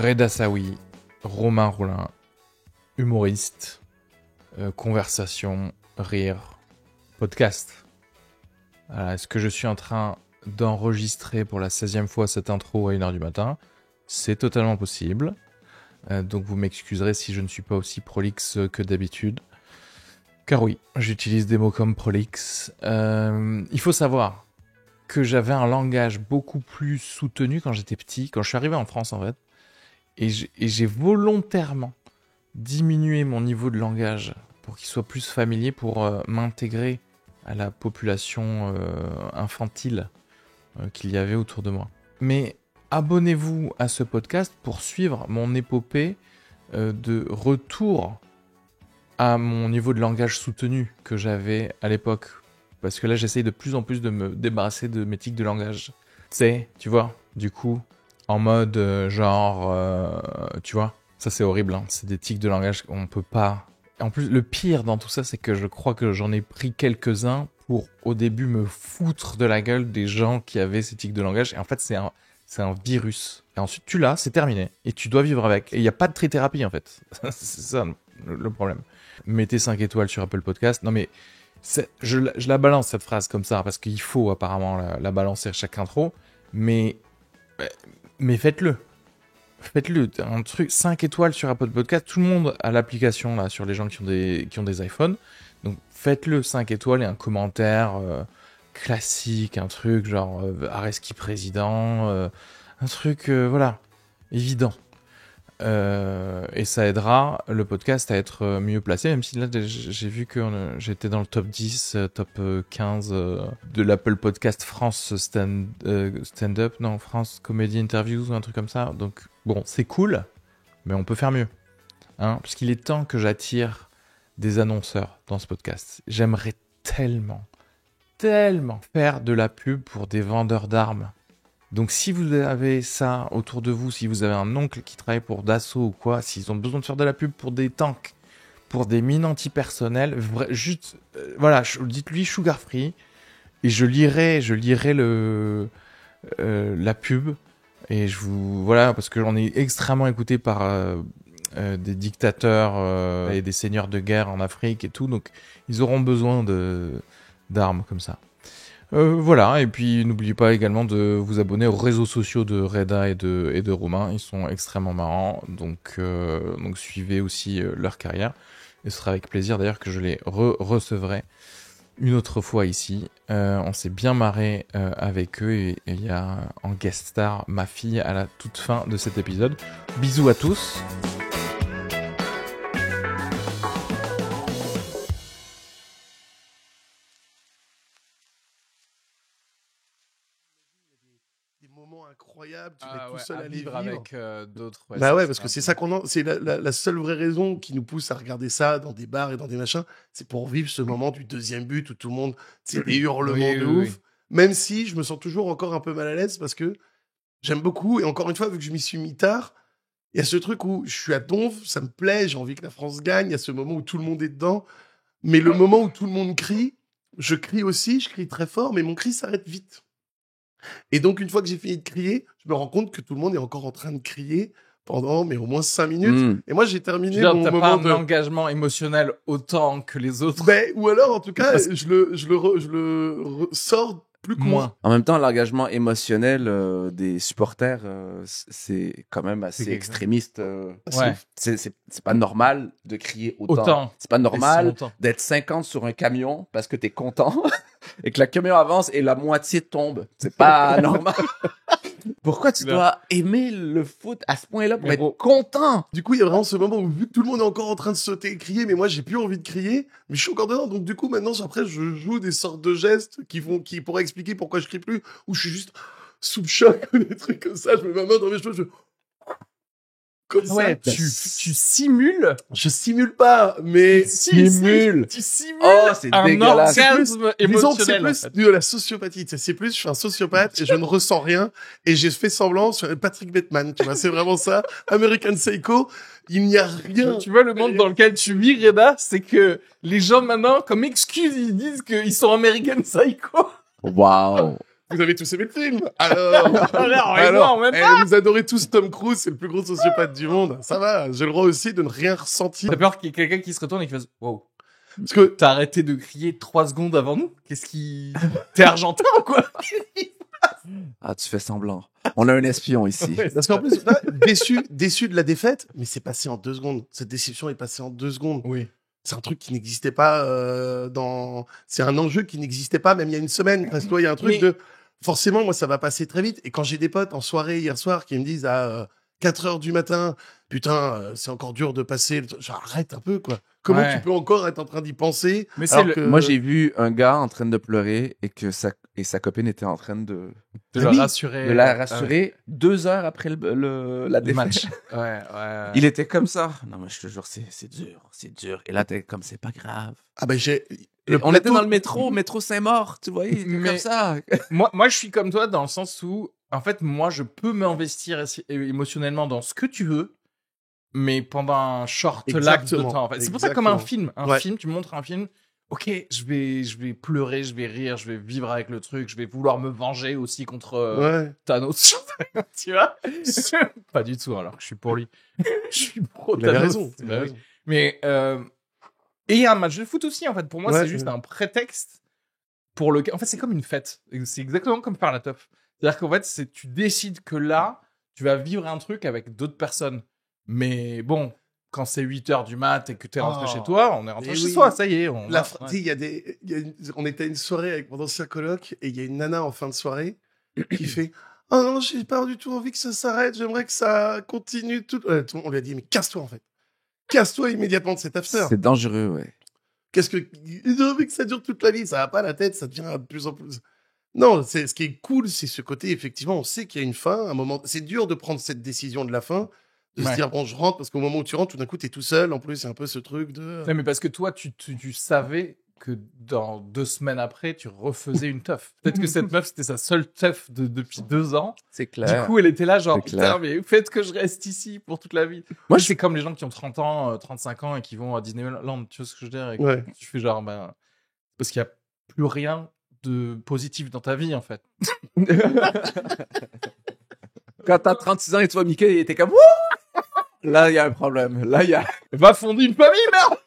Reda Saoui, Romain Rollin, humoriste, conversation, rire, podcast. Voilà, est-ce que je suis en train d'enregistrer pour la 16e fois cette intro à 1h du matin ? C'est totalement possible. Donc vous m'excuserez si je ne suis pas aussi prolixe que d'habitude. Car oui, j'utilise des mots comme prolixe. Il faut savoir que j'avais un langage beaucoup plus soutenu quand j'étais petit, quand je suis arrivé en France en fait. Et j'ai volontairement diminué mon niveau de langage pour qu'il soit plus familier, pour m'intégrer à la population infantile qu'il y avait autour de moi. Mais abonnez-vous à ce podcast pour suivre mon épopée de retour à mon niveau de langage soutenu que j'avais à l'époque. Parce que là, j'essaye de plus en plus de me débarrasser de mes tics de langage. Tu vois, du coup, en mode tu vois, ça c'est horrible, hein. C'est des tics de langage qu'on peut pas... En plus, le pire dans tout ça, c'est que je crois que j'en ai pris quelques-uns pour, au début, me foutre de la gueule des gens qui avaient ces tics de langage. Et en fait, c'est un virus. Et ensuite, tu l'as, c'est terminé. Et tu dois vivre avec. Et il n'y a pas de trithérapie, en fait. C'est ça le problème. Mettez 5 étoiles sur Apple Podcast. Non, mais je la balance, cette phrase, comme ça, parce qu'il faut apparemment la balancer à chaque intro. Mais faites-le. Faites-le. Un truc 5 étoiles sur Apple Podcast. Tout le monde a l'application, là, sur les gens qui ont des iPhones. Donc, faites-le 5 étoiles et un commentaire classique, un truc genre Areski président, un truc, voilà, évident. Et ça aidera le podcast à être mieux placé, même si là, j'ai vu que j'étais dans le top 10, top 15 de l'Apple Podcast France Stand-Up, non, France Comedy Interviews ou un truc comme ça. Donc, bon, c'est cool, mais on peut faire mieux. Hein, parce qu'il est temps que j'attire des annonceurs dans ce podcast. J'aimerais tellement faire de la pub pour des vendeurs d'armes. Donc si vous avez ça autour de vous, si vous avez un oncle qui travaille pour Dassault ou quoi, s'ils ont besoin de faire de la pub pour des tanks, pour des mines antipersonnelles, juste, voilà, dites-lui Sugar Free, et je lirai la pub, et voilà, parce que j'en ai extrêmement écouté par des dictateurs et des seigneurs de guerre en Afrique et tout, donc ils auront besoin d'armes comme ça. Voilà, et puis n'oubliez pas également de vous abonner aux réseaux sociaux de Reda et de Romain, ils sont extrêmement marrants, donc suivez aussi leur carrière, et ce sera avec plaisir d'ailleurs que je les recevrai une autre fois ici. On s'est bien marré avec eux, et il y a en guest star ma fille à la toute fin de cet épisode. Bisous à tous. Incroyable, tu es tout seul à vivre avec d'autres. Ouais, bah ouais, parce que c'est ça c'est la seule vraie raison qui nous pousse à regarder ça dans des bars et dans des machins, c'est pour vivre ce moment du deuxième but où tout le monde, c'est des hurlements de ouf. Même si je me sens toujours encore un peu mal à l'aise parce que j'aime beaucoup, et encore une fois, vu que je m'y suis mis tard, il y a ce truc où je suis à donf, ça me plaît, j'ai envie que la France gagne, il y a ce moment où tout le monde est dedans, mais le moment où tout le monde crie, je crie aussi, je crie très fort, mais mon cri s'arrête vite. Et donc, une fois que j'ai fini de crier, je me rends compte que tout le monde est encore en train de crier pendant au moins 5 minutes. Et moi, j'ai terminé mon moment pas un engagement émotionnel autant que les autres. Ou alors, en tout cas, je le sors plus court. En même temps, l'engagement émotionnel des supporters, c'est quand même assez extrémiste. Ouais. C'est pas normal de crier autant. C'est pas normal d'être 50 sur un camion parce que t'es content et que le camion avance et la moitié tombe. C'est pas normal. Pourquoi tu dois aimer le foot à ce point-là pour être content? Du coup, il y a vraiment ce moment où, vu que tout le monde est encore en train de sauter et crier, mais moi, j'ai plus envie de crier, mais je suis encore dedans. Donc, du coup, maintenant, après, je joue des sortes de gestes qui pourraient expliquer pourquoi je crie plus, ou je suis juste sous le choc, ou des trucs comme ça. Je mets ma main dans mes cheveux, comme ça. Tu simules. Je simule pas, mais... Tu simules. Oh, c'est dégueulasse. Orgasme émotionnel. Disons que c'est plus de la sociopathie. C'est plus, je suis un sociopathe et je ne ressens rien, et j'ai fait semblant sur Patrick Bateman, tu vois, c'est vraiment ça. American Psycho, il n'y a rien. Tu vois, le monde dans lequel tu vis, Reda, c'est que les gens maintenant, comme excuse, ils disent qu'ils sont American Psycho. Waouh. Vous avez tous aimé le film. Alors, vous adorez tous Tom Cruise, c'est le plus gros sociopathe du monde. Ça va, j'ai le droit aussi de ne rien ressentir. T'as peur qu'il y ait quelqu'un qui se retourne et qui fasse wow. Parce que t'as arrêté de crier 3 secondes avant nous. Qu'est-ce qui... T'es argentin ou quoi? Ah, tu fais semblant. On a un espion ici. Parce qu'en plus, là, déçu de la défaite, mais c'est passé en 2 secondes. Cette déception est passée en 2 secondes. Oui. C'est un truc qui n'existait pas c'est un enjeu qui n'existait pas même il y a une semaine. Parce que toi, il y a un truc de... Forcément, moi, ça va passer très vite. Et quand j'ai des potes en soirée hier soir qui me disent à 4 heures du matin, putain, c'est encore dur de passer... Genre, arrête un peu, quoi. Comment tu peux encore être en train d'y penser? Mais Moi, j'ai vu un gars en train de pleurer et sa copine était en train de la rassurer. De la rassurer 2 heures après la défaite. Match. Ouais. Il était comme ça. Non, mais je te jure, c'est dur. Et là, t'es comme, c'est pas grave. Ah ben, on était dans le métro Saint-Maur, tu vois, comme ça. moi, je suis comme toi dans le sens où, en fait, moi, je peux m'investir émotionnellement dans ce que tu veux, mais pendant un short laps de temps. En fait. C'est pour ça que comme un film. Film, tu me montres un film, ok, je vais pleurer, je vais rire, je vais vivre avec le truc, je vais vouloir me venger aussi contre Thanos. Tu vois? Pas du tout, alors que je suis pour lui. Je suis pro Thanos. Il avait raison. Mais... Et il y a un match de foot aussi, en fait. Pour moi, c'est juste un prétexte pour le... En fait, c'est comme une fête. C'est exactement comme faire la teuf. C'est-à-dire qu'en fait, tu décides que là, tu vas vivre un truc avec d'autres personnes. Mais bon, quand c'est 8h du mat et que t'es rentré chez toi, on est rentré chez soi, ça y est. On était à une soirée avec mon ancien coloc et il y a une nana en fin de soirée qui fait « Oh non, j'ai pas du tout envie que ça s'arrête, j'aimerais que ça continue tout... » On lui a dit « Mais casse-toi, en fait. Casse-toi immédiatement de cet after. » C'est dangereux, ouais. Qu'est-ce que... J'ai envie que ça dure toute la vie, ça va pas la tête, ça devient de plus en plus... Non, ce qui est cool, c'est ce côté, effectivement, on sait qu'il y a une fin, un moment... C'est dur de prendre cette décision de la fin, de se dire, bon, je rentre, parce qu'au moment où tu rentres, tout d'un coup, t'es tout seul. En plus, c'est un peu ce truc de... Non, mais parce que toi, tu savais que dans 2 semaines après, tu refaisais une teuf. Peut-être que cette meuf, c'était sa seule teuf depuis 2 ans. C'est clair. Du coup, elle était là, genre, putain, mais faites que je reste ici pour toute la vie. Moi, c'est comme les gens qui ont 30 ans, 35 ans et qui vont à Disneyland, tu vois ce que je veux dire? Et tu fais genre, parce qu'il n'y a plus rien de positif dans ta vie, en fait. Quand t'as 36 ans et tu vois Mickey, t'es comme... Là, il y a un problème. Là, il y a... Va fonder une famille, merde!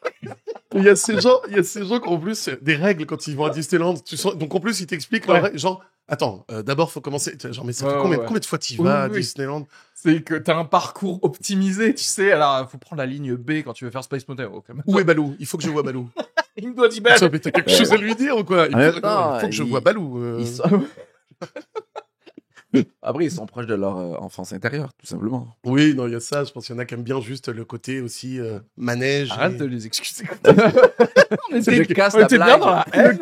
Il y a ces gens qui ont en plus des règles quand ils vont à Disneyland. Donc en plus, ils t'expliquent genre, attends, d'abord, faut commencer. Genre, mais ça fait combien de fois tu vas à Disneyland? C'est que t'as un parcours optimisé, tu sais. Alors, faut prendre la ligne B quand tu veux faire Space Mountain. Où est Balou? Il faut que je vois Balou. Il me doit dire Balou. T'as quelque chose à lui dire ou quoi? Il faut que je vois Balou. Après, ils sont proches de leur enfance intérieure, tout simplement. Oui, non, il y a ça. Je pense qu'il y en a qui aiment bien juste le côté aussi manège. Arrête de les excuser. On était bien dans la haine.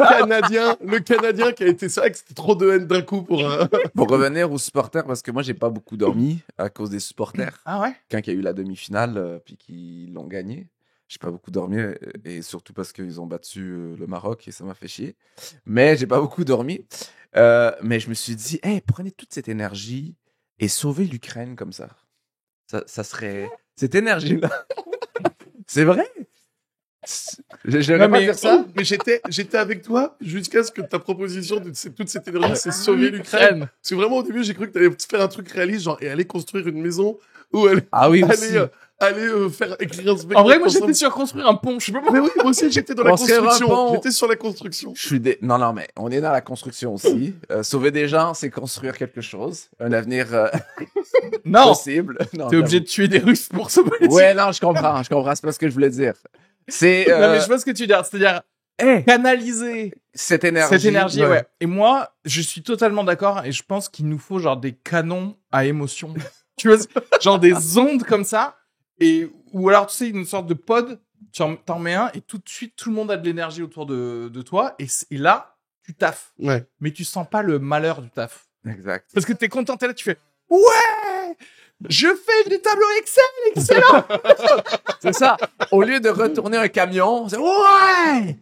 Le Canadien qui a été ça, que c'était trop de haine d'un coup pour... Pour revenir aux supporters, parce que moi, j'ai pas beaucoup dormi à cause des supporters. Ah ouais? Quand il y a eu la demi-finale, puis qu'ils l'ont gagné. J'ai pas beaucoup dormi, et surtout parce qu'ils ont battu le Maroc, et ça m'a fait chier. Mais j'ai pas beaucoup dormi. Mais je me suis dit, hey, prenez toute cette énergie et sauvez l'Ukraine comme ça. Ça serait... Cette énergie-là. C'est vrai. J'aimerais pas dire ça. Mais j'étais avec toi jusqu'à ce que ta proposition de toute cette énergie, c'est sauver l'Ukraine. Parce que vraiment, au début, j'ai cru que tu allais faire un truc réaliste, genre, et aller construire une maison ou aller faire écrire un spectacle. En vrai, moi, j'étais sur construire un pont. Je sais pas pourquoi. Mais oui, moi aussi, j'étais dans la construction. J'étais sur la construction. Non, mais on est dans la construction aussi. Sauver des gens, c'est construire quelque chose. Un avenir possible. Non, t'es obligé de tuer des Russes pour sauver les Ouais, non, je comprends. C'est pas ce que je voulais dire. C'est... Non, mais je vois ce que tu veux dire. C'est-à-dire, canaliser cette énergie. Ouais. Et moi, je suis totalement d'accord et je pense qu'il nous faut genre des canons à émotion. Tu vois, genre des ondes comme ça. Ou alors, tu sais, une sorte de pod, t'en mets un et tout de suite, tout le monde a de l'énergie autour de toi. Et là, tu taffes. Ouais. Mais tu sens pas le malheur du taf. Exact. Parce que t'es content, t'es là, tu fais « Ouais! Je fais du tableau Excel, excellent! » C'est ça. Au lieu de retourner un camion, c'est « Ouais!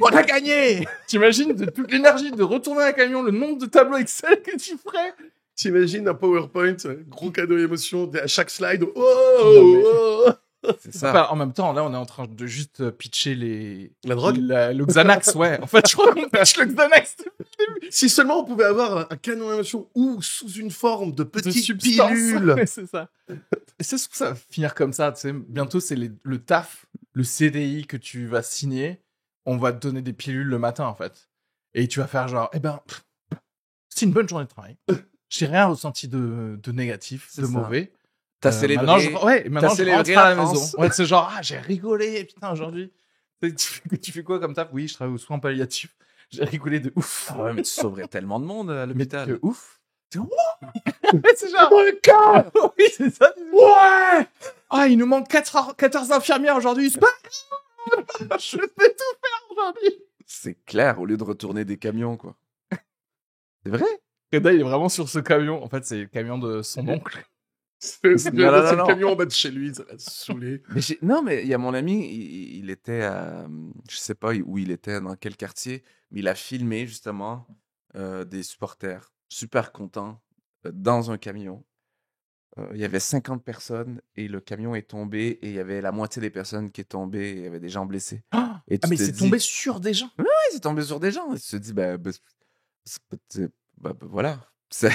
On a gagné! » T'imagines de toute l'énergie de retourner un camion, le nombre de tableaux Excel que tu ferais? T'imagines un PowerPoint, gros cadeau émotion, à chaque slide, oh! C'est ça. Enfin, en même temps, là, on est en train de juste pitcher la drogue, le Xanax, ouais. En fait, je crois qu'on pitch le Xanax. Si seulement on pouvait avoir un canon à émotion ou sous une forme de petites substance. pilules. Ouais, c'est ça. Et c'est ça va finir comme ça, tu sais. Bientôt, c'est le taf, le CDI que tu vas signer. On va te donner des pilules le matin, en fait. Et tu vas faire genre, c'est une bonne journée de travail. J'ai rien ressenti de négatif, de mauvais. T'as célébré. Maintenant, je rentre à la maison. Ouais, c'est genre, j'ai rigolé, putain, aujourd'hui. Tu fais quoi comme taf? Oui, je travaille au soin palliatif. J'ai rigolé de ouf. Ah ouais, mais tu sauverais tellement de monde à l'hôpital. De ouf. C'est genre. Oh, le cas. Oui, c'est ça. Ouais. Ah, il nous manque 14 infirmières aujourd'hui. C'est pas grave. Je vais tout faire aujourd'hui. C'est clair, au lieu de retourner des camions, quoi. C'est vrai? Reda, il est vraiment sur ce camion. En fait, c'est le camion de son oncle. C'est le camion en bas de chez lui, ça va te saouler. Mais il y a mon ami, il était à... Je sais pas où il était, dans quel quartier, mais il a filmé, justement, des supporters super contents dans un camion. Il y avait 50 personnes et le camion est tombé et il y avait la moitié des personnes qui est tombée et il y avait des gens blessés. Mais c'est tombé sur des gens? Oui, c'est tombé sur des gens. Et tu te dis, voilà. C'est...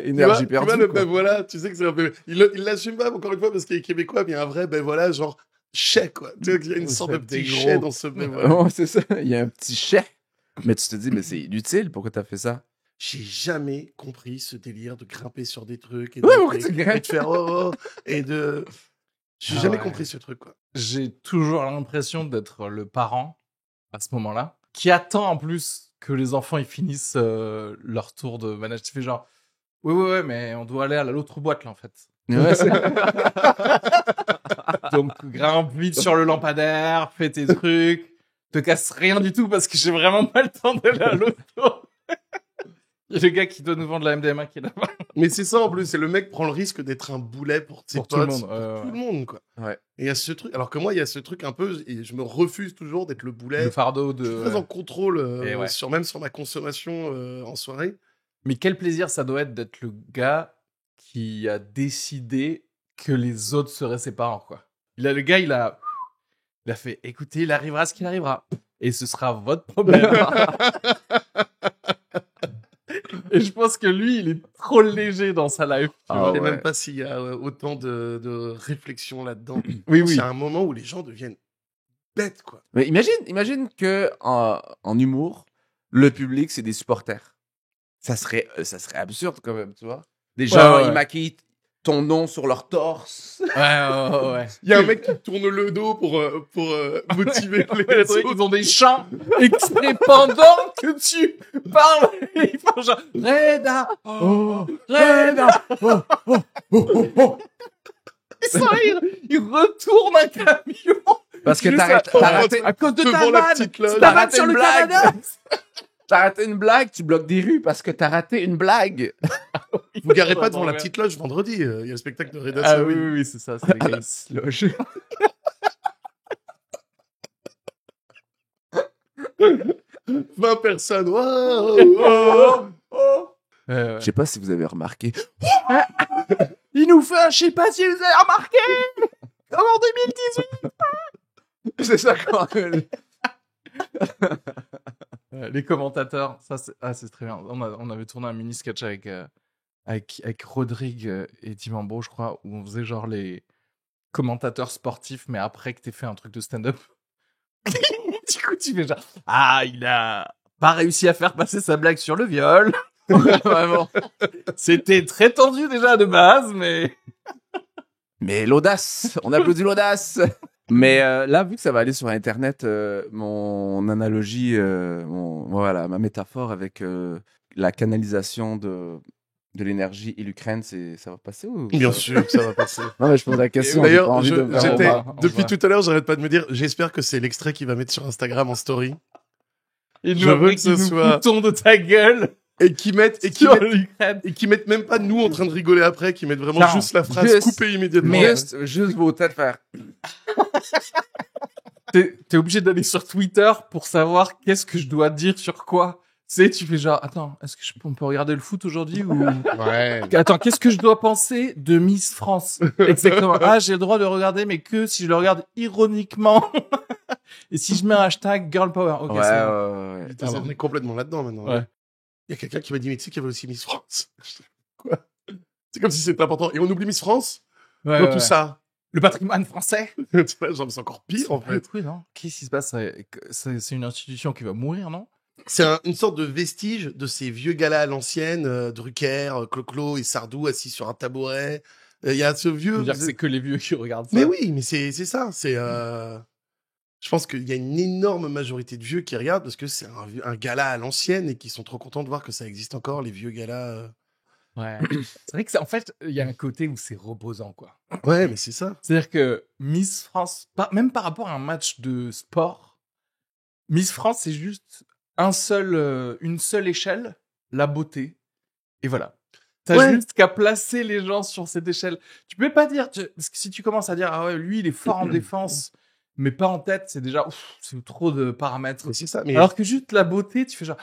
énergie perdue. Voilà, tu sais que c'est un peu... Il l'assume pas, encore une fois, parce qu'il est québécois, mais il y a un vrai voilà, genre chais, quoi. Tu vois qu'il y a une sorte de petit chais dans ce voilà. C'est ça, il y a un petit chais. Mais tu te dis, mais c'est inutile, pourquoi t'as fait ça? J'ai jamais compris ce délire de grimper sur des trucs et de faire et de... J'ai jamais compris ce truc, quoi. J'ai toujours l'impression d'être le parent, à ce moment-là, qui attend en plus que les enfants ils finissent leur tour de manège. Tu fais genre, ouais, mais on doit aller à l'autre boîte, là, en fait. Ouais, Donc, grimpe vite sur le lampadaire, fais tes trucs, te casse rien du tout parce que j'ai vraiment pas le temps d'aller à l'autre tour. Il y a le gars qui doit nous vendre la MDMA qui est là-bas. Mais c'est ça, en plus, c'est le mec qui prend le risque d'être un boulet pour ses potes, tout le monde, pour tout le monde, quoi. Ouais. Et il y a ce truc, alors que moi, il y a ce truc un peu, et je me refuse toujours d'être le boulet. Le fardeau de... Je suis très en contrôle, même sur ma consommation en soirée. Mais quel plaisir ça doit être d'être le gars qui a décidé que les autres seraient ses parents, quoi. Le gars, il a fait, écoutez, il arrivera ce qu'il arrivera. Et ce sera votre problème. Et je pense que lui, il est trop léger dans sa life. Je sais même pas s'il y a autant de réflexion là-dedans. Oui. C'est un moment où les gens deviennent bêtes, quoi. Mais imagine que en humour, le public, c'est des supporters. Ça serait absurde, quand même, tu vois. Des gens, ils maquillent ton nom sur leur torse. Ouais. Il y a un mec qui tourne le dos pour motiver les autres. Ils ont des chants exprès pendant que tu parles. Ils font genre Reda, Reda. Ils retournent un camion. Parce que t'as raté à cause de ta vanne. T'as raté sur le Canada. T'as raté une blague, tu bloques des rues parce que t'as raté une blague. Vous garez pas devant la petite loge vendredi. Il y a le spectacle de Reda. Ah oui, c'est ça. C'est les loge. 20 personnes. Je sais pas si vous avez remarqué. Il nous fait un, je sais pas si vous avez remarqué. Comme en 2018. C'est ça quand même. Les commentateurs, ça c'est très bien. On avait tourné un mini sketch avec Rodrigue et Timambo, je crois, où on faisait genre les commentateurs sportifs, mais après que t'aies fait un truc de stand-up. Du coup, tu fais genre, il a pas réussi à faire passer sa blague sur le viol. Vraiment. C'était très tendu déjà de base, mais... Mais l'audace, on applaudit l'audace. Mais là, vu que ça va aller sur Internet, mon analogie, ma métaphore avec la canalisation de l'énergie et l'Ukraine, ça va passer ou... Bien sûr que ça va passer. Non, mais je pose la question. D'ailleurs, depuis tout à l'heure, j'arrête pas de me dire, j'espère que c'est l'extrait qu'il va mettre sur Instagram en story. Je veux que ce soit bouton de ta gueule. Et qui mettent même pas nous en train de rigoler après, qui mettent vraiment juste la phrase coupée immédiatement. Mais juste vos têtes faire. T'es obligé d'aller sur Twitter pour savoir qu'est-ce que je dois dire sur quoi. sais, tu fais genre, attends, est-ce que on peut regarder le foot aujourd'hui ou... Ouais. Attends, qu'est-ce que je dois penser de Miss France? Exactement. Ah, j'ai le droit de regarder, mais que si je le regarde ironiquement. Et si je mets un hashtag Girl Power. Ok, c'est bon. Ouais. Putain, on est complètement là-dedans maintenant. Ouais. Il y a quelqu'un qui m'a dit, mais tu sais qu'il y avait aussi Miss France. Quoi? C'est comme si c'était important. Et on oublie Miss France Ouais, dans ouais, tout ça. Le patrimoine français. Genre, c'est encore pire, en fait. Oui, non. Qu'est-ce qui se passe? C'est une institution qui va mourir, non? C'est une sorte de vestige de ces vieux galas à l'ancienne, Drucker, Clo-Clo et Sardou assis sur un tabouret. Il y a ce vieux... C'est que les vieux qui regardent ça. Mais oui, mais c'est ça. C'est... Je pense qu'il y a une énorme majorité de vieux qui regardent parce que c'est un gala à l'ancienne et qui sont trop contents de voir que ça existe encore, les vieux galas. Ouais. C'est vrai que en fait, il y a un côté où c'est reposant, quoi. Ouais, mais c'est ça. C'est-à-dire que Miss France, même par rapport à un match de sport, Miss France, c'est juste une seule échelle, la beauté. Et voilà. T'as juste qu'à placer les gens sur cette échelle. Tu peux pas dire, parce que si tu commences à dire, ah ouais, lui, il est fort en défense, mais pas en tête, c'est déjà, c'est trop de paramètres. Mais c'est ça. Mais... Alors que juste la beauté, tu fais genre,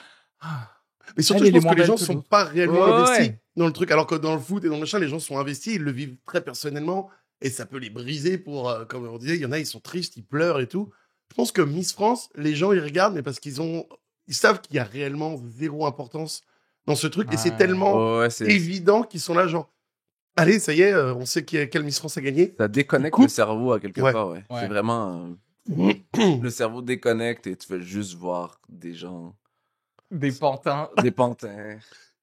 mais surtout, je pense que les gens sont pas réellement investis dans le truc. Alors que dans le foot et dans le machin, les gens sont investis, ils le vivent très personnellement et ça peut les briser pour, comme on disait, il y en a, ils sont tristes, ils pleurent et tout. Je pense que Miss France, les gens, ils regardent, mais parce ils savent qu'il y a réellement zéro importance dans ce truc et c'est tellement évident qu'ils sont là, genre, allez, ça y est, on sait quelle Miss France a gagné. Ça déconnecte le cerveau à quelque part, ouais. C'est vraiment... le cerveau déconnecte et tu fais juste voir des gens... Des pantins. Des pantins.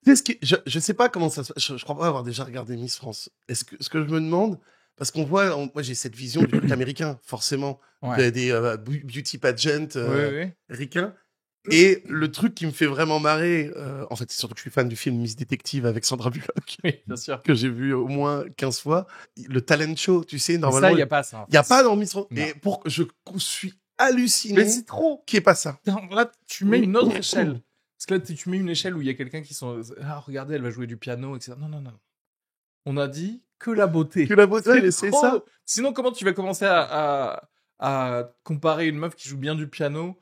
Je sais pas comment ça se passe. Je crois pas avoir déjà regardé Miss France. Ce que je me demande, parce qu'on voit, moi j'ai cette vision du truc américain, forcément, des beauty pageants ricains. Et le truc qui me fait vraiment marrer, en fait, c'est surtout que je suis fan du film Miss Détective avec Sandra Bullock. Oui, bien sûr. Que j'ai vu au moins 15 fois. Le talent show, tu sais, normalement. Ça, il n'y a pas ça. Il n'y a pas dans Miss France. Et je suis halluciné. Mais c'est trop. Qu'il n'y ait pas ça. Là, tu mets une autre échelle. Parce que là, tu mets une échelle où il y a quelqu'un qui sont... Ah, regardez, elle va jouer du piano, etc. Non. On a dit que la beauté. Que la beauté, c'est ça. Sinon, comment tu vas commencer à comparer une meuf qui joue bien du piano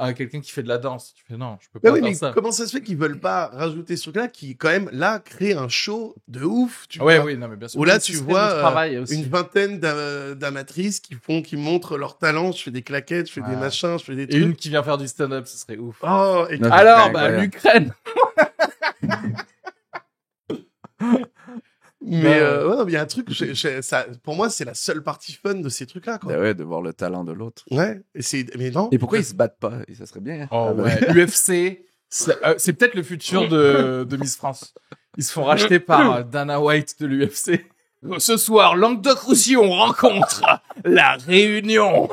à quelqu'un qui fait de la danse? Tu fais non, je peux pas faire ça. Comment ça se fait qu'ils veulent pas rajouter ce truc-là qui, quand même, là, crée un show de ouf, tu vois. Oui, non, mais bien sûr. Où là, tu vois une vingtaine d'amatrices qui montrent leur talent. Je fais des claquettes, je fais des machins, je fais des trucs. Et une qui vient faire du stand-up, ce serait ouf. Oh, alors, l'Ukraine. Mais il y a un truc, ça, pour moi, c'est la seule partie fun de ces trucs-là, quoi. Ouais, de voir le talent de l'autre. Ouais, mais non. Et pourquoi ils se battent pas? Et ça serait bien. Oh, ouais. UFC, c'est peut-être le futur de Miss France. Ils se font racheter par Dana White de l'UFC. Ce soir, Languedoc-Roussillon rencontre la Réunion.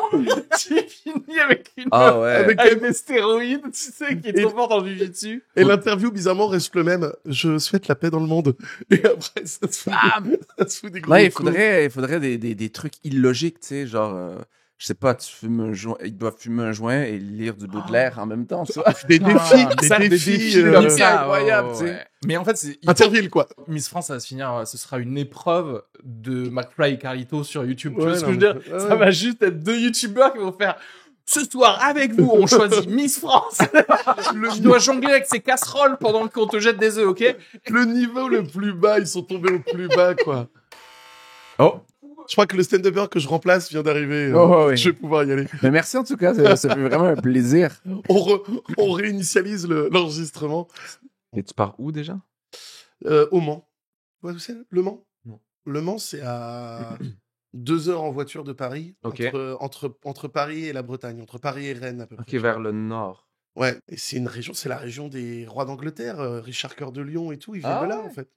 Tu finis avec une avec des stéroïdes, tu sais, qui est trop fort dans le jiu-jitsu. Et l'interview, bizarrement, reste le même. Je souhaite la paix dans le monde. Et après, ça se fout des gros coups. Il faudrait des trucs illogiques, tu sais, genre... je sais pas, ils doivent fumer un joint et lire du Baudelaire en même temps, tu vois. Des défis comme ça, incroyables, tu sais. Mais en fait, c'est... Interville, quoi. Miss France, ça va se finir, ce sera une épreuve de McFly et Carlito sur YouTube. Tu vois ce que je veux dire? Ça va juste être deux YouTubeurs qui vont faire... Ce soir, avec vous, on choisit Miss France. Tu dois jongler avec ces casseroles pendant qu'on te jette des œufs, ok? Le niveau le plus bas, ils sont tombés au plus bas, quoi. Oh. Je crois que le stand-upper que je remplace vient d'arriver. Oui. Je vais pouvoir y aller. Mais merci en tout cas, ça fait vraiment un plaisir. On réinitialise l'enregistrement. Et tu pars où déjà? Au Mans. Ouais, vous savez, Le Mans? Non. Le Mans, c'est à 2 heures en voiture de Paris, entre Paris et la Bretagne, entre Paris et Rennes à peu près. Ok, vers le nord. Ouais, et c'est la région des rois d'Angleterre, Richard Cœur de Lion et tout, ils viennent de là en fait.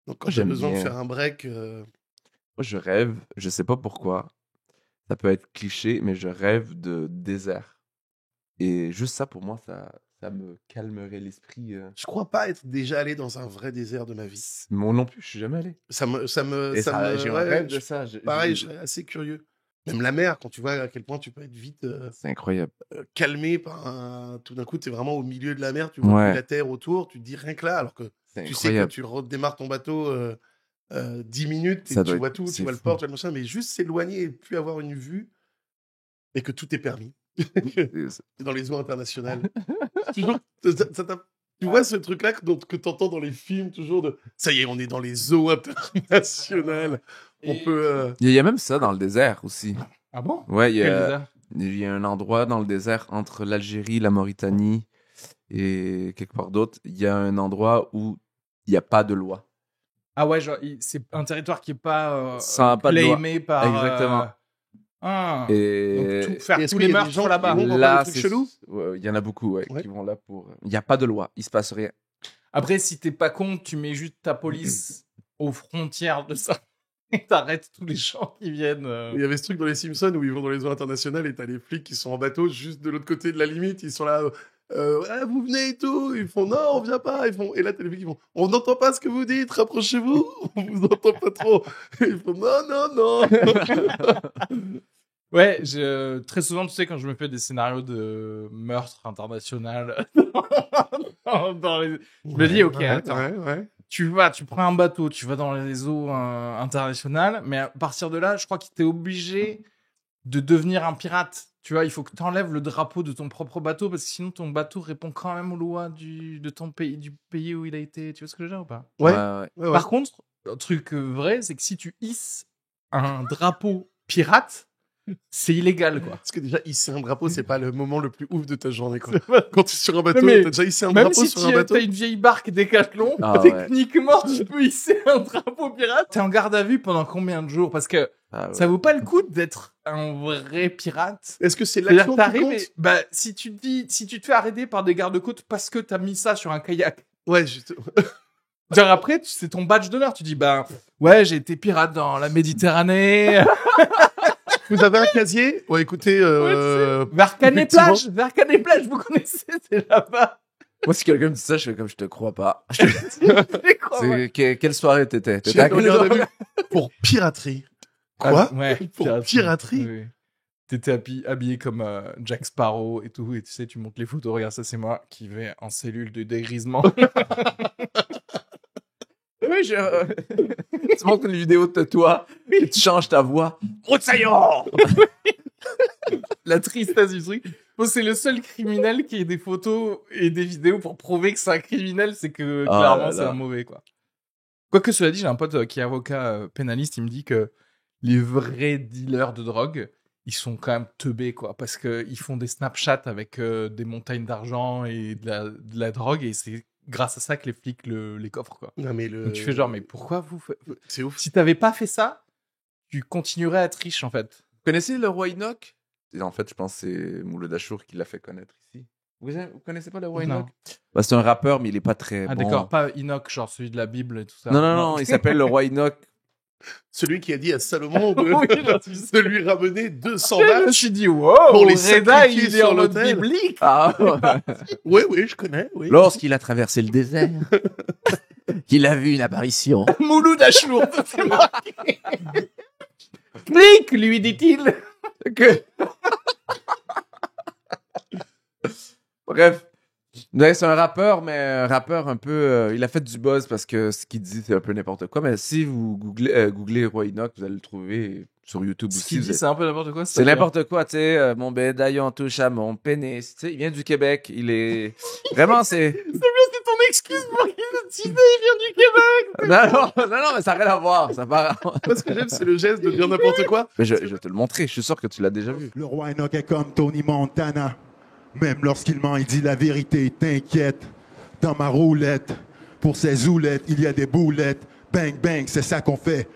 Donc quand j'ai besoin de faire un break... Moi, je rêve, je sais pas pourquoi, ça peut être cliché, mais je rêve de désert. Et juste ça, pour moi, ça me calmerait l'esprit. Je crois pas être déjà allé dans un vrai désert de ma vie. Moi non plus, je suis jamais allé. J'ai un rêve de ça. Pareil, je serais assez curieux. Même la mer, quand tu vois à quel point tu peux être vite c'est incroyable. Calmé par tout d'un coup, tu es vraiment au milieu de la mer, tu vois la terre autour, tu te dis rien que là, alors que tu sais que tu redémarres ton bateau 10 minutes et tu vois tout, tu vois le port, tu vois le machin, mais juste s'éloigner et plus avoir une vue et que tout est permis. Dans les eaux internationales. Ça t'a Tu vois ce truc-là que t'entends dans les films toujours de ça y est, on est dans les eaux internationales. On peut. Il y a même ça dans le désert aussi. Ah bon? Ouais, il y a un endroit dans le désert entre l'Algérie, la Mauritanie et quelque part d'autre. Il y a un endroit où il n'y a pas de loi. Ah ouais, genre, c'est un territoire qui n'est pas claimé par... Exactement. Et donc, faire tous les meurtres là-bas. Là, c'est chelou. Il y en a beaucoup qui vont là pour... Il n'y a pas de loi, il se passe rien. Après, si t'es pas con, tu mets juste ta police aux frontières de ça. Et t'arrêtes tous les gens qui viennent. Il y avait ce truc dans les Simpsons où ils vont dans les eaux internationales et t'as les flics qui sont en bateau juste de l'autre côté de la limite. Ils sont là, vous venez et tout. Ils font non, on vient pas. Et là, t'as les flics qui font on n'entend pas ce que vous dites, rapprochez-vous. On vous entend pas trop. Et ils font non. Ouais, très souvent, tu sais, quand je me fais des scénarios de meurtre international, je me dis, ok, attends. Ouais. Tu prends un bateau, tu vas dans les eaux internationales, mais à partir de là, je crois que tu es obligé de devenir un pirate. Tu vois, il faut que tu enlèves le drapeau de ton propre bateau, parce que sinon ton bateau répond quand même aux lois de ton pays, du pays où il a été. Tu vois ce que je veux dire ou pas? Ouais. Par contre, un truc vrai, c'est que si tu hisses un drapeau pirate, c'est illégal, quoi. Parce que déjà, hisser un drapeau, c'est pas le moment le plus ouf de ta journée, quoi. Quand tu es sur un bateau, t'as déjà hissé un drapeau sur un bateau. Même si t'as une vieille barque Décathlon, techniquement, tu peux hisser un drapeau pirate. T'es en garde à vue pendant combien de jours? Parce que ça vaut pas le coup d'être un vrai pirate. Est-ce que c'est l'action qui compte? Si tu te fais arrêter par des gardes-côtes parce que t'as mis ça sur un kayak. Ouais, justement. Genre après, c'est ton badge d'honneur. Tu dis, ouais, j'ai été pirate dans la Méditerranée. Vous avez un casier? Ouais, écoutez, vers Canet-Plage, vous connaissez, c'est là-bas. Moi, si quelqu'un me dit ça, je fais comme je te crois pas. Quelle soirée t'étais? Pour piraterie. Quoi? Pour piraterie? Oui. T'étais habillé comme Jack Sparrow et tout, et tu sais, tu montes les photos, regarde, ça c'est moi qui vais en cellule de dégrisement. Oui, tu montres une vidéo de toi et tu changes ta voix. Broussaillon! La tristesse du truc. Bon, c'est le seul criminel qui ait des photos et des vidéos pour prouver que c'est un criminel, c'est que clairement c'est un mauvais, quoi. Quoique cela dit, j'ai un pote qui est avocat pénaliste, il me dit que les vrais dealers de drogue, ils sont quand même teubés, quoi, parce qu'ils font des Snapchats avec des montagnes d'argent et de la drogue, et c'est grâce à ça que les flics les coffrent, quoi. Non, mais Donc tu fais genre, mais pourquoi vous faites... C'est ouf. Si t'avais pas fait ça, tu continuerais à être riche, en fait. Vous connaissez le roi Enoch? En fait, je pense que c'est Mouloud Achour qui l'a fait connaître ici. Vous connaissez pas le roi Enoch? C'est un rappeur, mais il est pas très bon. Ah d'accord, pas Enoch, genre celui de la Bible et tout ça. Non, il s'appelle le roi Enoch. Celui qui a dit à Salomon de lui ramener 200 vaches. Je me suis dit, wow, pour les sacrifier il est en mode biblique. Ah, oui, je connais. Oui. Lorsqu'il a traversé le désert, il a vu une apparition. Mouloud Achour, c'est marqué. Clique, lui dit-il. Bref. Ouais, c'est un rappeur, mais un rappeur un peu... il a fait du buzz parce que ce qu'il dit, c'est un peu n'importe quoi. Mais si vous googlez Roi Enoch, vous allez le trouver sur YouTube aussi. Ce qu'il dit, c'est un peu n'importe quoi. C'est n'importe quoi, tu sais. Mon médaillon touche à mon pénis. Tu sais, il vient du Québec. Il est... Vraiment, c'est... C'est ton excuse pour qu'il il vient du Québec. Non, mais ça n'a rien à voir. Ça part... Moi, ce que j'aime, c'est le geste de dire n'importe quoi. Mais je vais te le montrer. Je suis sûr que tu l'as déjà vu. Le Roi Enoch est comme Tony Montana. Même lorsqu'il ment, il dit la vérité. T'inquiète, dans ma roulette, pour ces zoulettes, il y a des boulettes. Bang, bang, c'est ça qu'on fait.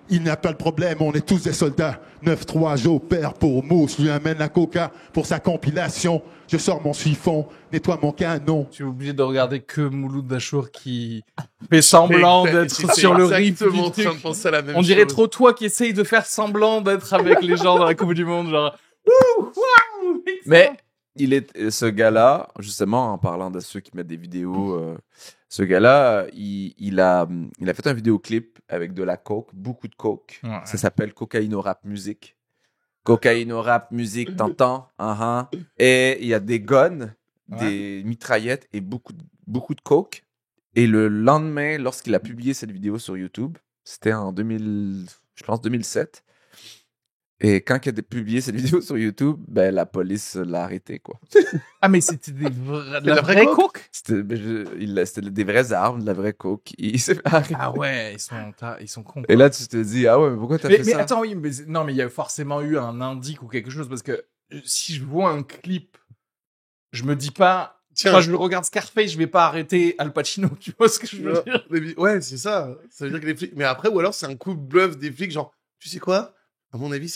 Il n'a pas de problème, on est tous des soldats. 9-3, j'opère pour Mousse, lui amène la coca pour sa compilation. Je sors mon siphon, nettoie mon canon. Tu es obligé de regarder que Mouloud Achour qui fait semblant d'être sur le riff du truc. On dirait trop toi qui essaye de faire semblant d'être avec les gens dans la Coupe du Monde, genre. Mais ce gars-là, justement, en parlant de ceux qui mettent des vidéos, ce gars-là, il a fait un vidéoclip avec de la coke, beaucoup de coke. Ouais. Ça s'appelle Cocaïno Rap Music. Cocaïno Rap Music, t'entends? Et il y a des guns, des mitraillettes et beaucoup de coke. Et le lendemain, lorsqu'il a publié cette vidéo sur YouTube, c'était en 2007, Et quand il a publié cette vidéo sur YouTube, ben la police l'a arrêté, quoi. Ah, mais c'était de la vraie coke? C'était des vraies armes, de la vraie coke. Il s'est fait arrêter. Ah ouais, ils sont cons. Et là, tu te dis, ah ouais, mais pourquoi t'as fait ça? Mais attends, oui, mais non, mais il y a forcément eu un indice ou quelque chose, parce que si je vois un clip, je me dis pas, quand je regarde Scarface, je vais pas arrêter Al Pacino, tu vois ce que je veux dire? Ouais, c'est ça. Ça veut dire que les flics... Mais après, ou alors c'est un coup de bluff des flics, genre, tu sais quoi? À mon avis,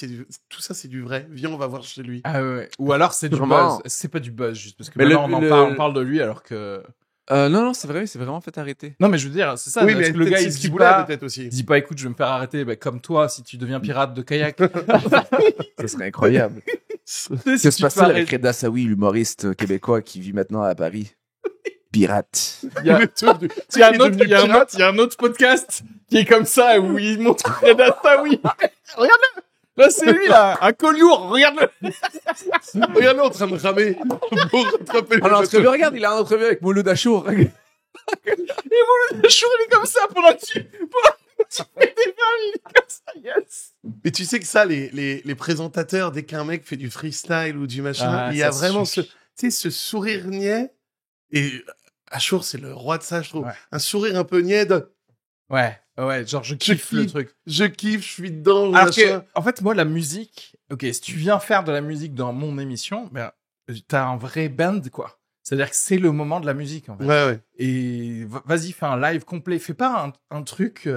tout ça, c'est du vrai. Viens, on va voir chez lui. Ah ouais. Ou alors c'est du Vraiment. buzz. C'est pas du buzz, juste parce que Mais maintenant on parle de lui alors que... Non, c'est vrai, il s'est vraiment fait arrêter. Non, mais je veux dire, c'est ça. Oui, mais le gars, il ce dit qu'il voulait, pas, peut-être aussi. il dit pas, écoute, je vais me faire arrêter, comme toi, si tu deviens pirate de kayak. Ça serait incroyable. Que se passe-t-il avec Reda Saoui, l'humoriste québécois qui vit maintenant à Paris? Pirate. Il y a un autre podcast qui est comme ça, où il montre Reda Saoui. Regarde-le! Là, c'est lui, là, un collioure, regarde-le! Regarde-le en train de ramer pour rattraper l'entrevue, regarde, il a un entrevue avec Mouloud Achour. Et Mouloud Achour, il est comme ça pendant que tu fais des verres, il est comme ça, yes! Mais tu sais que ça, les présentateurs, dès qu'un mec fait du freestyle ou du machin, il y a vraiment ce sourire niais. Et Achour, c'est le roi de ça, je trouve. Ouais. Un sourire un peu niais de... Ouais, genre je kiffe le truc. Je kiffe, je suis dedans. Alors que, en fait, moi, la musique, ok, si tu viens faire de la musique dans mon émission, ben, t'as un vrai band, quoi. C'est-à-dire que c'est le moment de la musique, en fait. Ouais. Et vas-y, fais un live complet. Fais pas un truc...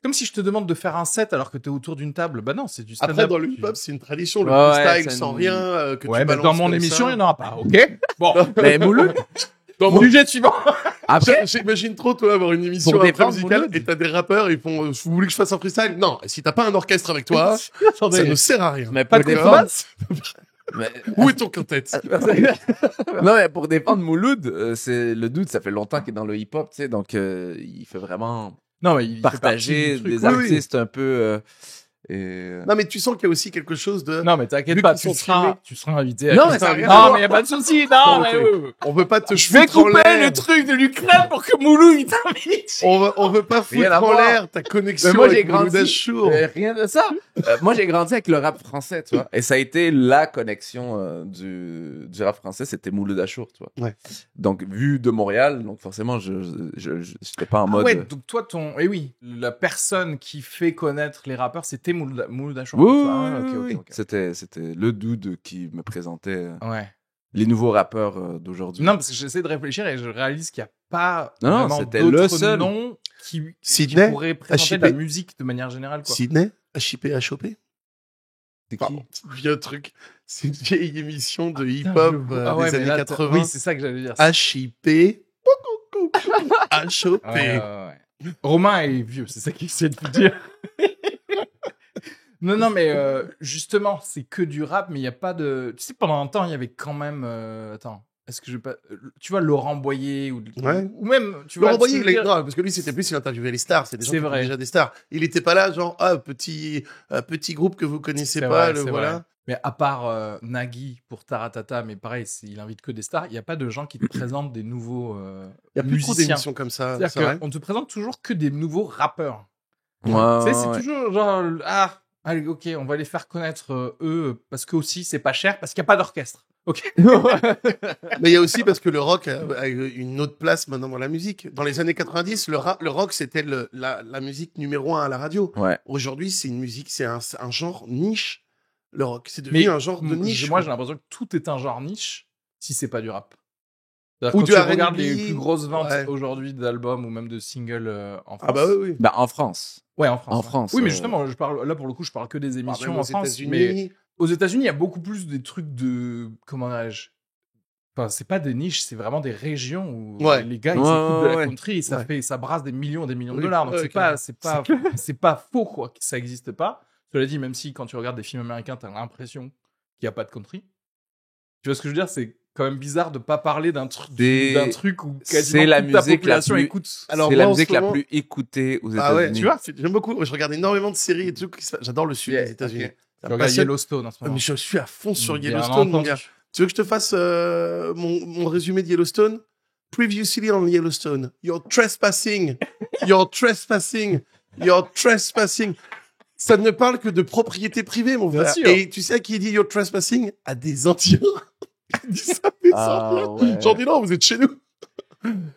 comme si je te demande de faire un set alors que t'es autour d'une table. Bah non, c'est du stand-up. Après, dans le hip-hop, c'est une tradition. Le freestyle sans rien, que tu balances dans mon émission, il n'y en aura pas, ok? Bon. Mais Mouloud... Dans mon sujet suivant. Après, j'imagine trop, toi, avoir une émission musicale et t'as des rappeurs, ils font, vous voulez que je fasse un freestyle? Non. Si t'as pas un orchestre avec toi, ça ne sert à rien. Mais pas de défendre. Où est ton quintet? Non, mais pour défendre Mouloud, c'est le doute, ça fait longtemps qu'il est dans le hip-hop, tu sais, donc, il fait vraiment partager des artistes un peu, Non, mais tu sens qu'il y a aussi quelque chose de... Non, mais t'inquiète pas, tu seras invité. Non, mais ça rien. Non, mais y a pas de souci. Non, mais on veut pas te je vais couper le truc de l'Ukraine pour que Mouloud il t'invite. On veut pas foutre en l'air ta connexion avec Mouloud Achour. Rien de ça. Moi, j'ai grandi avec le rap français, tu vois. Et ça a été la connexion du rap français, c'était Mouloud Achour, tu vois. Ouais. Donc, vu de Montréal, donc forcément, je n'étais pas en mode... Ouais, donc toi, oui, la personne qui fait connaître les rappeurs, c'était Mouloud Achour. Oui. C'était le dude qui me présentait les nouveaux rappeurs d'aujourd'hui. Non, parce que j'essaie de réfléchir et je réalise qu'il n'y a pas vraiment d'autres noms qui pourraient présenter de la musique de manière générale. Quoi. Sydney HIP HOP. C'est qui? Vieux truc. C'est une vieille émission de hip-hop des années 80. Oui, c'est ça que j'allais dire. HIP HOP. Romain est vieux, c'est ça qu'il essaie de vous dire. Non, mais justement, c'est que du rap, mais il n'y a pas de... Tu sais, pendant un temps, il y avait quand même... Attends, est-ce que je vais pas... Tu vois, Laurent Boyer ou même... Tu vois, Laurent Boyer, non, parce que lui, c'était plus, il interviewait les stars. C'est des gens qui étaient déjà des stars. Il n'était pas là, genre, petit groupe que vous connaissez pas, voilà. Vrai. Mais à part Nagui pour Taratata, mais pareil, il invite que des stars, il n'y a pas de gens qui te présentent des nouveaux il y a plus trop d'émissions comme ça. On te présente toujours que des nouveaux rappeurs. Ouais, c'est toujours genre... Allez, ok, on va les faire connaître eux, parce que aussi c'est pas cher, parce qu'il n'y a pas d'orchestre. Ok. Mais il y a aussi parce que le rock a une autre place maintenant dans la musique. Dans les années 90, le rock c'était la musique numéro 1 à la radio. Ouais. Aujourd'hui, c'est une musique, c'est un genre niche. Le rock, c'est devenu un genre de niche. Moi, j'ai l'impression que tout est un genre niche si c'est pas du rap. Quand tu regardes les plus grosses ventes aujourd'hui d'albums ou même de singles en France. Ah bah oui. Bah en France. Ouais, en France. En France. Oui, mais justement, là pour le coup, je parle que des émissions en France. Mais aux États-Unis, il y a beaucoup plus des trucs de comment dirais-je. Enfin, c'est pas des niches, c'est vraiment des régions où les gars ils écoutent de la country et ça brasse des millions de dollars. Donc c'est pas faux quoi, que ça existe pas. Cela dit, même si quand tu regardes des films américains, t'as l'impression qu'il y a pas de country. Tu vois ce que je veux dire, c'est quand même bizarre de pas parler d'un truc où quasiment toute la population écoute. Alors c'est la musique la plus écoutée aux États-Unis. Ah ouais, tu vois, j'aime beaucoup. Je regarde énormément de séries et tout. J'adore le sud des États-Unis. Je regarde Yellowstone en ce moment. Mais je suis à fond sur Yellowstone, mon gars. Tu veux que je te fasse mon résumé de Yellowstone? Previously on Yellowstone. You're trespassing. Ça ne parle que de propriété privée, mon frère. sûr. Et tu sais à qui il dit you're trespassing? À des Indiens. Il dit ça à des Indiens. Ouais. Genre, dis non, vous êtes chez nous.